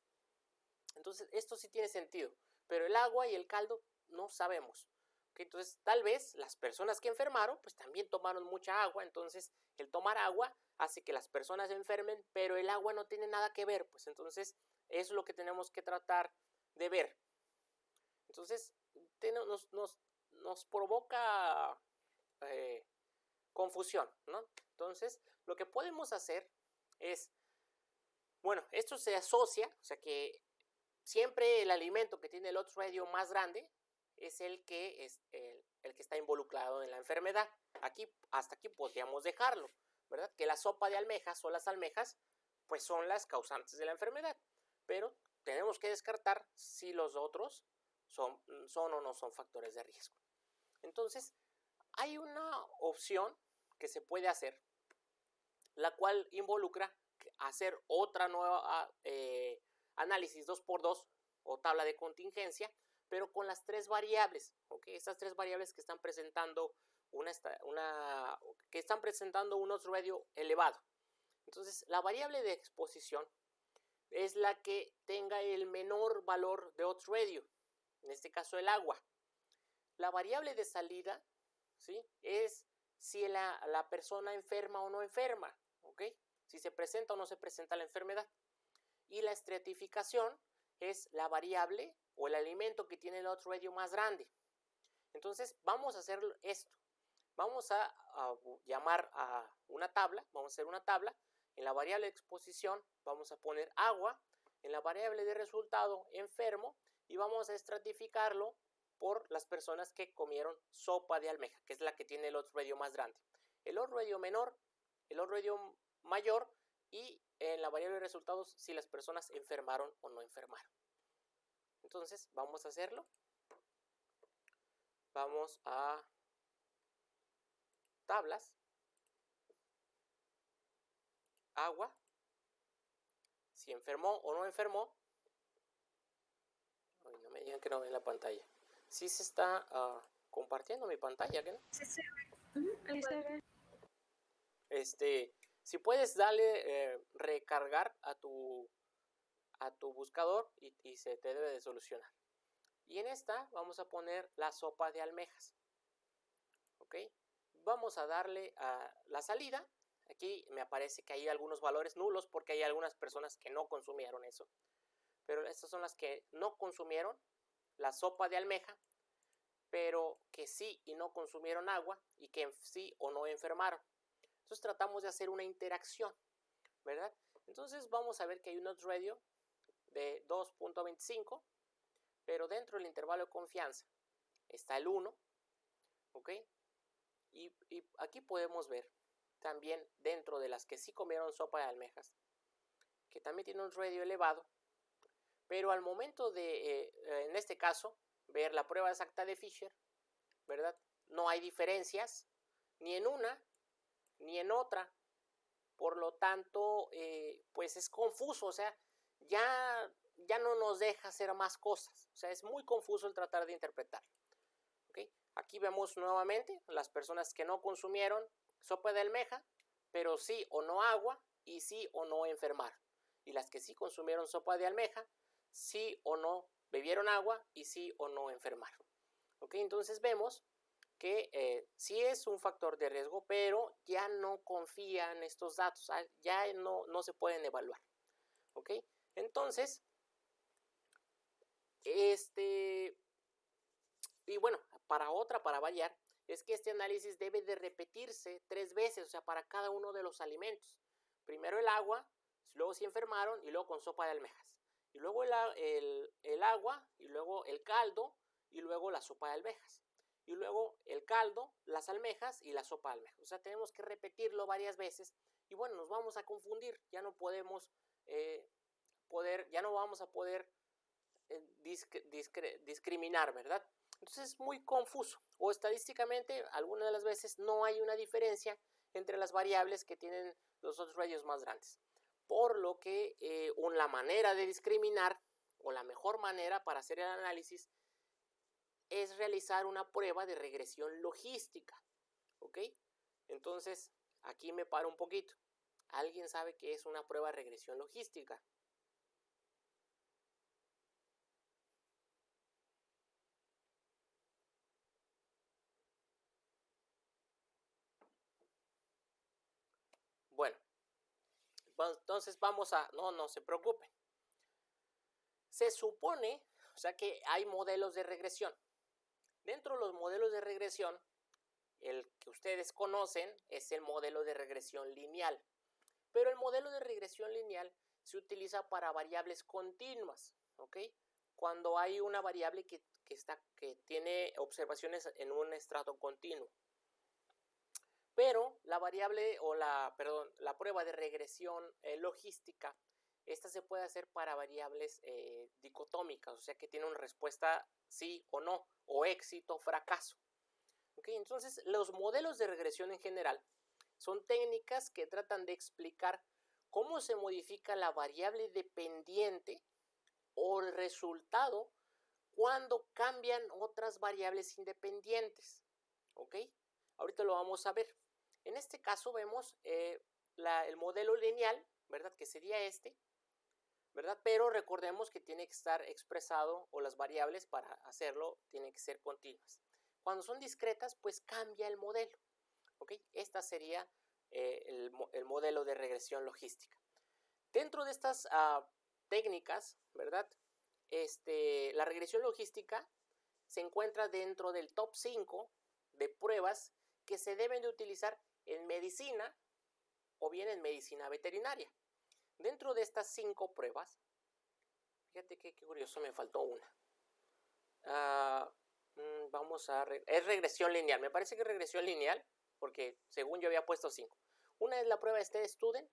Entonces esto sí tiene sentido, pero el agua y el caldo no sabemos. ¿Okay? Entonces tal vez las personas que enfermaron pues también tomaron mucha agua, entonces el tomar agua hace que las personas se enfermen, pero el agua no tiene nada que ver, pues entonces eso es lo que tenemos que tratar de ver. Entonces nos provoca confusión, ¿no? Entonces lo que podemos hacer es, bueno, esto se asocia, o sea que siempre el alimento que tiene el odds ratio más grande es el que está involucrado en la enfermedad. Hasta aquí podríamos dejarlo, ¿verdad? Que la sopa de almejas o las almejas pues son las causantes de la enfermedad, pero tenemos que descartar si los otros son o no son factores de riesgo. Entonces, hay una opción que se puede hacer, la cual involucra hacer otra nueva análisis 2x2 o tabla de contingencia, pero con las tres variables, ¿okay? Estas tres variables que están presentando que están presentando un odds ratio elevado. Entonces, la variable de exposición es la que tenga el menor valor de odds ratio, en este caso el agua. La variable de salida, ¿sí? Es si la persona enferma o no enferma, ¿ok? Si se presenta o no se presenta la enfermedad. Y la estratificación es la variable o el alimento que tiene el odds ratio más grande. Entonces vamos a hacer esto. Vamos a llamar a una tabla, vamos a hacer una tabla. En la variable de exposición vamos a poner agua, en la variable de resultado enfermo, y vamos a estratificarlo por las personas que comieron sopa de almeja, que es la que tiene el odds ratio más grande. El odds ratio menor, el odds ratio mayor, y en la variable de resultados si las personas enfermaron o no enfermaron. Entonces vamos a hacerlo. Vamos a tablas, agua, si enfermó o no enfermó. Ay, no me digan que no ven la pantalla. Sí se está compartiendo mi pantalla, ¿qué no? Sí, se ve. Ahí se ve. Si puedes darle recargar a tu buscador y se te debe de solucionar. Y en esta vamos a poner la sopa de almejas. ¿Ok? Vamos a darle a la salida. Aquí me aparece que hay algunos valores nulos porque hay algunas personas que no consumieron eso. Pero estas son las que no consumieron la sopa de almeja, pero que sí y no consumieron agua y que sí o no enfermaron. Entonces tratamos de hacer una interacción, ¿verdad? Entonces vamos a ver que hay un odds ratio de 2.25, pero dentro del intervalo de confianza está el 1, ¿ok? Y aquí podemos ver también dentro de las que sí comieron sopa de almejas, que también tiene un radio elevado, pero al momento de, en este caso, ver la prueba exacta de Fisher, ¿verdad? No hay diferencias ni en una ni en otra, por lo tanto, pues es confuso, o sea, ya no nos deja hacer más cosas, o sea, es muy confuso el tratar de interpretar. ¿Okay? Aquí vemos nuevamente las personas que no consumieron sopa de almeja, pero sí o no agua y sí o no enfermaron. Y las que sí consumieron sopa de almeja, sí o no bebieron agua y sí o no enfermaron. ¿Ok? Entonces vemos que sí es un factor de riesgo, pero ya no confía en estos datos, ya no se pueden evaluar. ¿Ok? Entonces, y bueno, para variar, es que este análisis debe de repetirse 3 veces, o sea, para cada uno de los alimentos. Primero el agua, luego si enfermaron y luego con sopa de almejas. Y luego el agua, y luego el caldo, y luego la sopa de almejas. Y luego el caldo, las almejas y la sopa de almejas. O sea, tenemos que repetirlo varias veces y bueno, nos vamos a confundir, ya no podemos ya no vamos a poder discriminar, ¿verdad? Entonces es muy confuso, o estadísticamente algunas de las veces no hay una diferencia entre las variables que tienen los odds ratios más grandes, por lo que la manera de discriminar o la mejor manera para hacer el análisis es realizar una prueba de regresión logística, ¿ok? Entonces aquí me paro un poquito. ¿Alguien sabe qué es una prueba de regresión logística? Bueno, entonces vamos a... No se preocupen. Se supone, o sea, que hay modelos de regresión. Dentro de los modelos de regresión, el que ustedes conocen es el modelo de regresión lineal. Pero el modelo de regresión lineal se utiliza para variables continuas, ¿ok? Cuando hay una variable que tiene observaciones en un estrato continuo. Pero la variable la prueba de regresión logística, esta se puede hacer para variables dicotómicas, o sea que tiene una respuesta sí o no, o éxito o fracaso. ¿Okay? Entonces, los modelos de regresión en general son técnicas que tratan de explicar cómo se modifica la variable dependiente o el resultado cuando cambian otras variables independientes. ¿Ok? Ahorita lo vamos a ver. En este caso vemos el modelo lineal, ¿verdad? Que sería este, ¿verdad? Pero recordemos que tiene que estar expresado, o las variables para hacerlo tienen que ser continuas. Cuando son discretas, pues cambia el modelo, ¿ok? Esta sería el modelo de regresión logística. Dentro de estas técnicas, ¿verdad? La regresión logística se encuentra dentro del top 5 de pruebas que se deben de utilizar en medicina o bien en medicina veterinaria. Dentro de estas 5 pruebas, fíjate qué curioso, me faltó una. Es regresión lineal. Me parece que es regresión lineal, porque según yo había puesto 5. Una es la prueba de Student.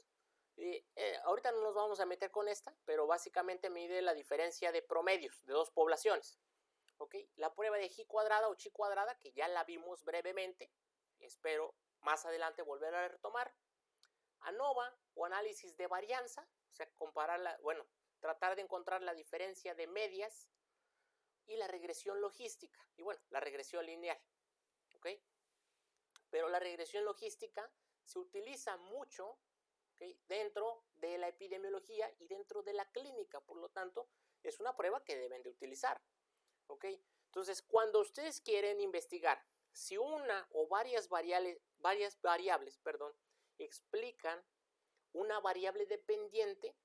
Ahorita no nos vamos a meter con esta, pero básicamente mide la diferencia de promedios de 2 poblaciones. ¿Okay? La prueba de G cuadrada o Chi cuadrada, que ya la vimos brevemente, espero más adelante volver a retomar. ANOVA o análisis de varianza, o sea, tratar de encontrar la diferencia de medias, y la regresión logística, y bueno, la regresión lineal, ¿ok? Pero la regresión logística se utiliza mucho, ¿okay? Dentro de la epidemiología y dentro de la clínica, por lo tanto, es una prueba que deben de utilizar, ¿ok? Entonces, cuando ustedes quieren investigar si una o varias variables, explican una variable dependiente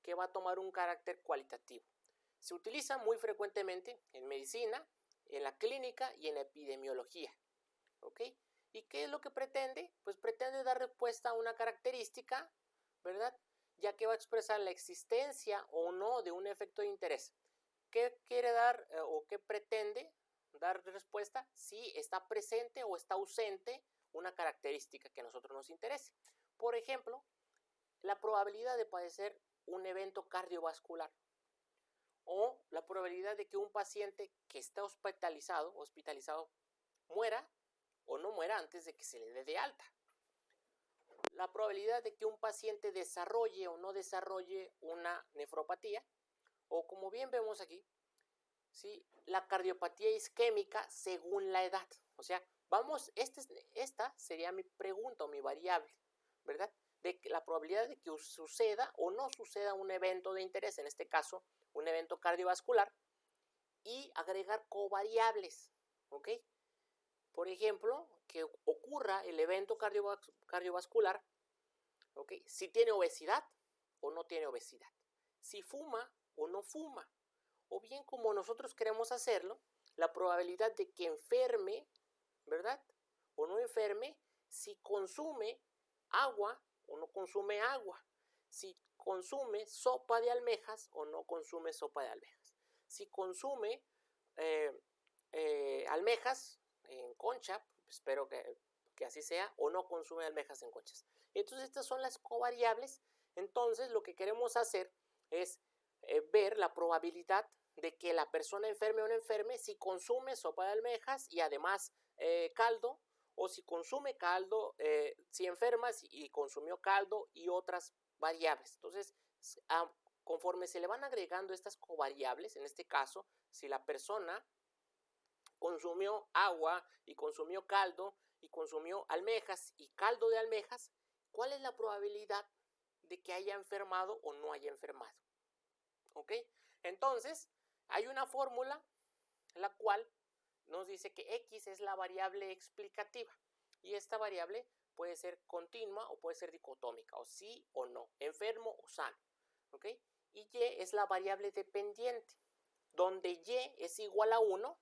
que va a tomar un carácter cualitativo. Se utiliza muy frecuentemente en medicina, en la clínica y en epidemiología. ¿Ok? ¿Y qué es lo que pretende? Pues pretende dar respuesta a una característica, ¿verdad? Ya que va a expresar la existencia o no de un efecto de interés. ¿Qué quiere dar o qué pretende dar respuesta? Si está presente o está ausente una característica que a nosotros nos interese. Por ejemplo, la probabilidad de padecer un evento cardiovascular, o la probabilidad de que un paciente que está hospitalizado muera o no muera antes de que se le dé de alta. La probabilidad de que un paciente desarrolle o no desarrolle una nefropatía, o como bien vemos aquí, ¿sí? La cardiopatía isquémica según la edad. O sea, esta sería mi pregunta o mi variable, ¿verdad? De la probabilidad de que suceda o no suceda un evento de interés, en este caso un evento cardiovascular, y agregar covariables, ¿ok? Por ejemplo, que ocurra el evento cardiovascular, ¿ok? Si tiene obesidad o no tiene obesidad, si fuma o no fuma, o bien como nosotros queremos hacerlo, la probabilidad de que enferme, ¿verdad? O no enferme, si consume agua o no consume agua, si consume sopa de almejas o no consume sopa de almejas, si consume almejas en concha, espero que así sea, o no consume almejas en conchas. Entonces estas son las covariables. Entonces lo que queremos hacer es ver la probabilidad de que la persona enferme o no enferme si consume sopa de almejas y además caldo, o si consume caldo, si enferma y consumió caldo y otras variables. Entonces, conforme se le van agregando estas covariables, en este caso, si la persona consumió agua y consumió caldo y consumió almejas y caldo de almejas, ¿cuál es la probabilidad de que haya enfermado o no haya enfermado? ¿Ok? Entonces, hay una fórmula la cual nos dice que X es la variable explicativa y esta variable puede ser continua o puede ser dicotómica, o sí o no, enfermo o sano, ¿ok? Y Y es la variable dependiente, donde Y es igual a 1,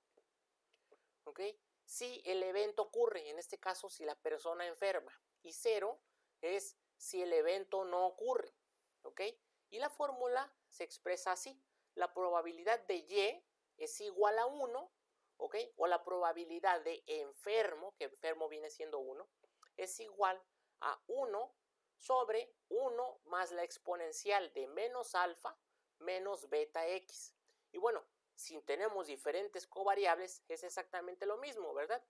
¿ok? Si el evento ocurre, en este caso si la persona enferma, y 0 es si el evento no ocurre, ¿ok? Y la fórmula se expresa así: la probabilidad de Y es igual a 1, ¿ok? O la probabilidad de enfermo, que enfermo viene siendo 1, es igual a 1 sobre 1 más la exponencial de menos alfa menos beta x. Y bueno, si tenemos diferentes covariables, es exactamente lo mismo, ¿verdad?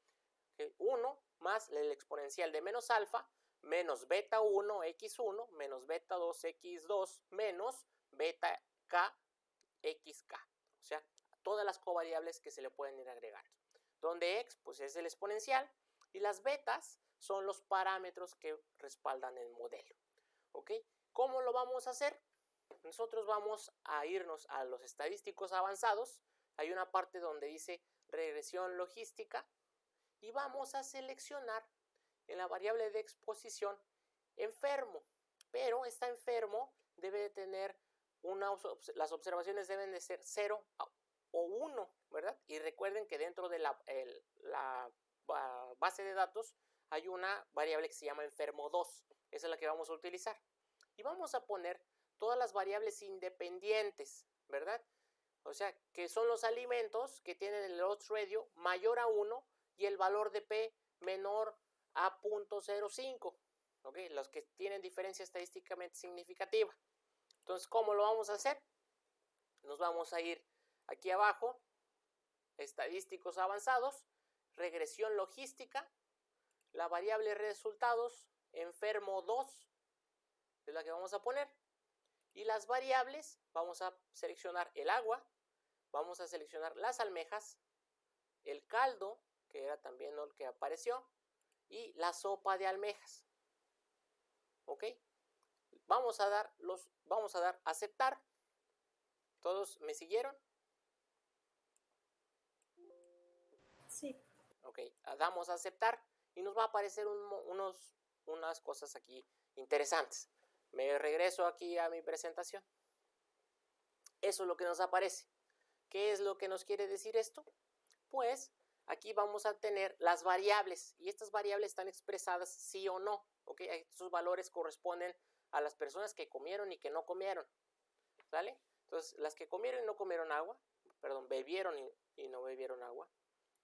1 más la exponencial de menos alfa menos beta 1 x1 menos beta 2 x2 menos beta k xk. O sea, todas las covariables que se le pueden ir agregando. Donde x pues es el exponencial y las betas son los parámetros que respaldan el modelo. ¿Ok? ¿Cómo lo vamos a hacer? Nosotros vamos a irnos a los estadísticos avanzados. Hay una parte donde dice regresión logística y vamos a seleccionar en la variable de exposición enfermo, pero está enfermo debe de tener las observaciones deben de ser 0 o 1, ¿verdad? Y recuerden que dentro de la base de datos hay una variable que se llama enfermo 2, esa es la que vamos a utilizar. Y vamos a poner todas las variables independientes, ¿verdad? O sea, que son los alimentos que tienen el odds ratio mayor a 1 y el valor de P menor a 0.05, ¿ok? Los que tienen diferencia estadísticamente significativa. Entonces, ¿cómo lo vamos a hacer? Nos vamos a ir aquí abajo, estadísticos avanzados, regresión logística, la variable resultados, enfermo 2, es la que vamos a poner. Y las variables, vamos a seleccionar el agua, vamos a seleccionar las almejas, el caldo, que era también el que apareció, y la sopa de almejas. ¿Ok? Vamos a dar aceptar. ¿Todos me siguieron? Sí. Ok, damos a aceptar y nos va a aparecer unas cosas aquí interesantes. Me regreso aquí a mi presentación. Eso es lo que nos aparece. ¿Qué es lo que nos quiere decir esto? Pues aquí vamos a tener las variables y estas variables están expresadas sí o no. ¿Ok? Estos valores corresponden a las personas que comieron y que no comieron. ¿Sale? Entonces, las que comieron y no comieron agua, bebieron y no bebieron agua,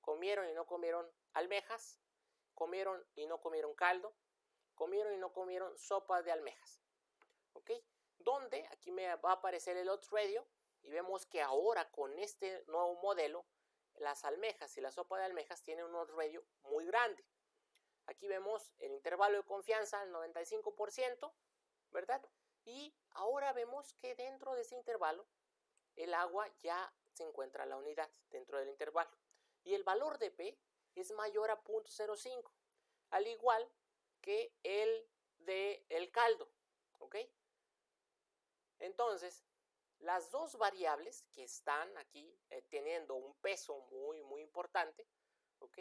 comieron y no comieron almejas, comieron y no comieron caldo, comieron y no comieron sopa de almejas. ¿Ok? Donde aquí me va a aparecer el odds ratio y vemos que ahora con este nuevo modelo, las almejas y la sopa de almejas tienen un odds ratio muy grande. Aquí vemos el intervalo de confianza al 95%, ¿verdad? Y ahora vemos que dentro de ese intervalo el agua ya se encuentra en la unidad dentro del intervalo. Y el valor de P es mayor a 0.05, al igual que el del caldo. ¿Ok? Entonces, las dos variables que están aquí teniendo un peso muy, muy importante, ¿ok?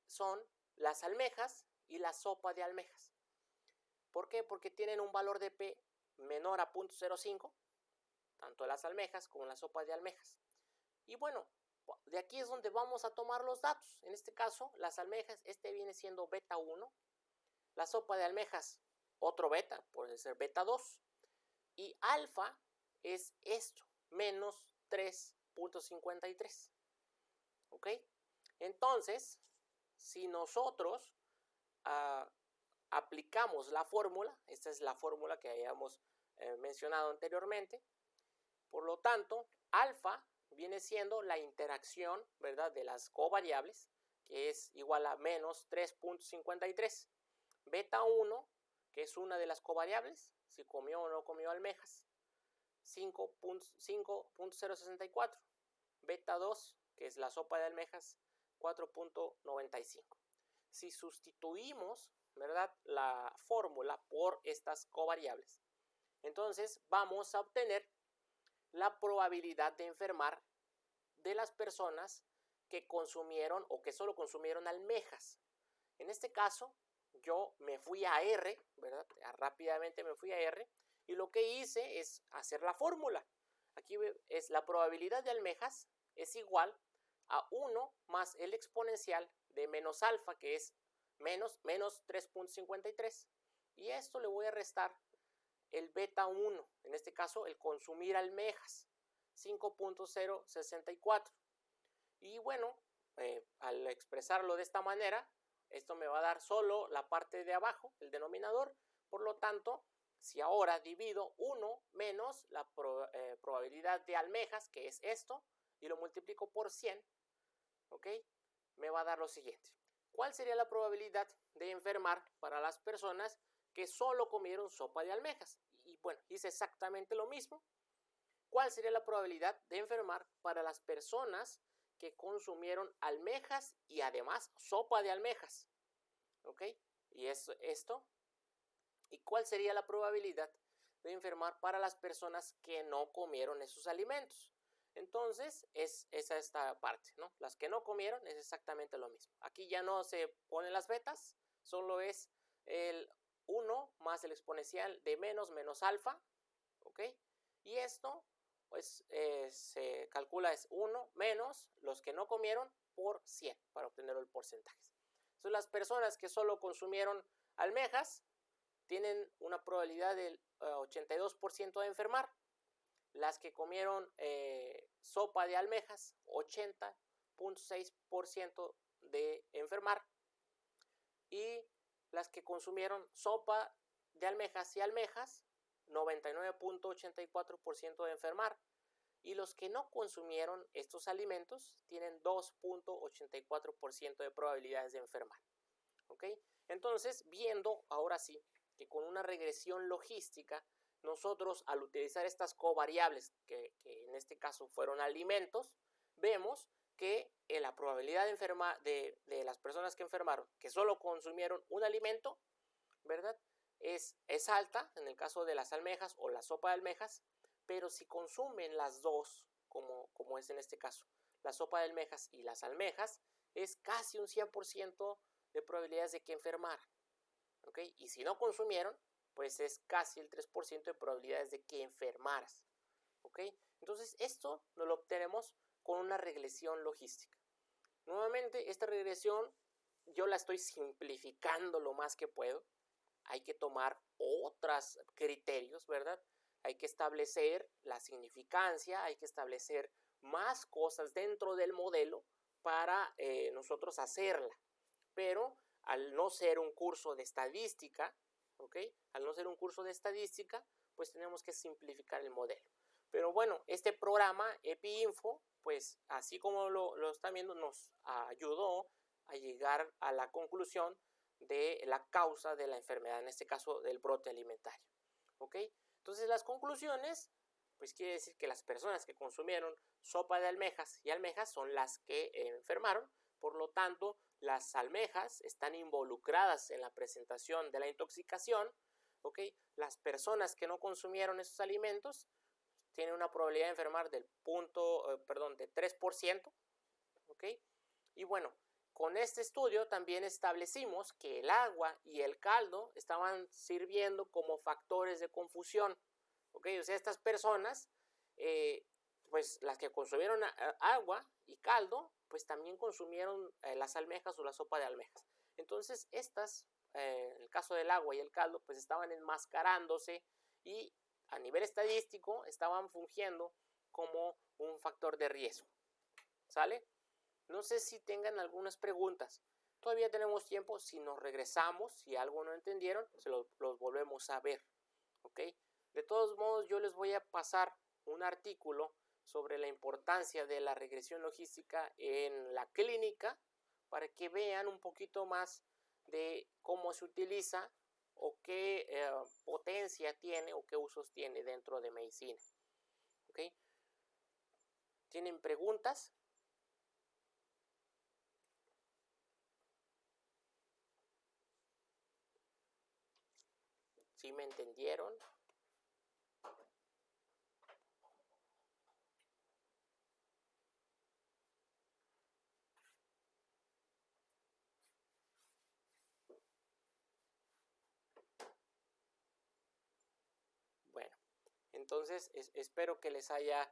Son las almejas y la sopa de almejas. ¿Por qué? Porque tienen un valor de P menor a 0.05, tanto las almejas como la sopa de almejas. Y bueno, de aquí es donde vamos a tomar los datos. En este caso, las almejas, este viene siendo beta 1. La sopa de almejas, otro beta, puede ser beta 2. Y alfa es esto, menos 3.53. ¿Ok? Entonces, si nosotros aplicamos la fórmula, esta es la fórmula que habíamos mencionado anteriormente, por lo tanto, alfa viene siendo la interacción, ¿verdad?, de las covariables, que es igual a menos 3.53. Beta 1, que es una de las covariables, si comió o no comió almejas, 5.064. Beta 2, que es la sopa de almejas, 4.95. Si sustituimos, ¿verdad?, la fórmula por estas covariables, entonces vamos a obtener la probabilidad de enfermar de las personas que consumieron o que solo consumieron almejas. En este caso, yo me fui a R, ¿verdad? Rápidamente me fui a R y lo que hice es hacer la fórmula. Aquí es la probabilidad de almejas es igual a 1 más el exponencial de menos alfa, que es menos 3.53. Y esto le voy a restar el beta 1, en este caso el consumir almejas, 5.064. Y bueno, al expresarlo de esta manera, esto me va a dar solo la parte de abajo, el denominador. Por lo tanto, si ahora divido 1 menos la probabilidad de almejas, que es esto, y lo multiplico por 100, ¿ok?, me va a dar lo siguiente. ¿Cuál sería la probabilidad de enfermar para las personas que solo comieron sopa de almejas? Y bueno, hice exactamente lo mismo. ¿Cuál sería la probabilidad de enfermar para las personas que consumieron almejas y además sopa de almejas? ¿Ok? Y esto. ¿Y cuál sería la probabilidad de enfermar para las personas que no comieron esos alimentos? Entonces, es esta parte, ¿no? Las que no comieron es exactamente lo mismo. Aquí ya no se ponen las betas, solo es el 1 más el exponencial de menos alfa, ¿ok? Y esto, pues, se calcula es 1 menos los que no comieron por 100 para obtener el porcentaje. Entonces, las personas que solo consumieron almejas tienen una probabilidad del 82% de enfermar. Las que comieron sopa de almejas, 80.6% de enfermar. Y las que consumieron sopa de almejas y almejas, 99.84% de enfermar. Y los que no consumieron estos alimentos tienen 2.84% de probabilidades de enfermar. ¿Ok? Entonces, viendo ahora sí que con una regresión logística, nosotros al utilizar estas covariables, que en este caso fueron alimentos, vemos que la probabilidad de enfermar de las personas que enfermaron, que solo consumieron un alimento, ¿verdad?, es alta en el caso de las almejas o la sopa de almejas, pero si consumen las dos, como es en este caso, la sopa de almejas y las almejas, es casi un 100% de probabilidades de que enfermaran. ¿Ok? Y si no consumieron, pues es casi el 3% de probabilidades de que enfermaras. ¿Ok? Entonces, esto lo obtenemos con una regresión logística. Nuevamente, esta regresión yo la estoy simplificando lo más que puedo. Hay que tomar otros criterios, ¿verdad? Hay que establecer la significancia, hay que establecer más cosas dentro del modelo para nosotros hacerla. Pero al no ser un curso de estadística, ¿ok?, al no ser un curso de estadística, pues tenemos que simplificar el modelo. Pero bueno, este programa EpiInfo, pues así como lo están viendo, nos ayudó a llegar a la conclusión de la causa de la enfermedad, en este caso del brote alimentario. ¿Ok? Entonces las conclusiones, pues quiere decir que las personas que consumieron sopa de almejas y almejas son las que enfermaron. Por lo tanto, las almejas están involucradas en la presentación de la intoxicación. ¿Ok? Las personas que no consumieron esos alimentos tienen una probabilidad de enfermar del 3%. ¿Ok? Y bueno, con este estudio también establecimos que el agua y el caldo estaban sirviendo como factores de confusión. ¿Ok? O sea, estas personas, pues las que consumieron agua y caldo, pues también consumieron las almejas o la sopa de almejas. Entonces, estas, en el caso del agua y el caldo, pues estaban enmascarándose y a nivel estadístico estaban fungiendo como un factor de riesgo. ¿Sale? No sé si tengan algunas preguntas. Todavía tenemos tiempo. Si nos regresamos, si algo no entendieron, los volvemos a ver. ¿Ok? De todos modos, yo les voy a pasar un artículo sobre la importancia de la regresión logística en la clínica para que vean un poquito más de cómo se utiliza o qué potencia tiene o qué usos tiene dentro de medicina. ¿Ok? ¿Tienen preguntas? ¿Sí me entendieron? Bueno, entonces espero que les haya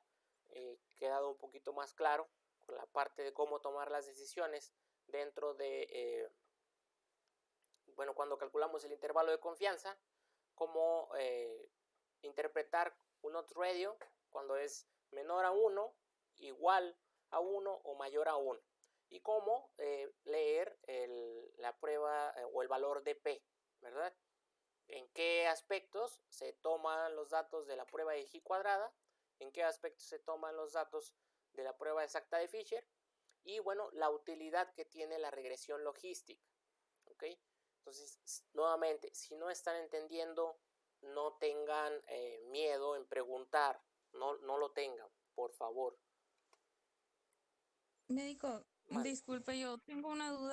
quedado un poquito más claro con la parte de cómo tomar las decisiones dentro de, bueno, cuando calculamos el intervalo de confianza, cómo interpretar un odds radio cuando es menor a 1, igual a 1 o mayor a 1. Y cómo leer la prueba o el valor de P, ¿verdad? En qué aspectos se toman los datos de la prueba de G cuadrada, en qué aspectos se toman los datos de la prueba exacta de Fisher y, bueno, la utilidad que tiene la regresión logística. ¿Ok? Entonces, nuevamente, si no están entendiendo, no tengan miedo en preguntar, no lo tengan, por favor. Médico, Mande. disculpe, yo tengo una duda.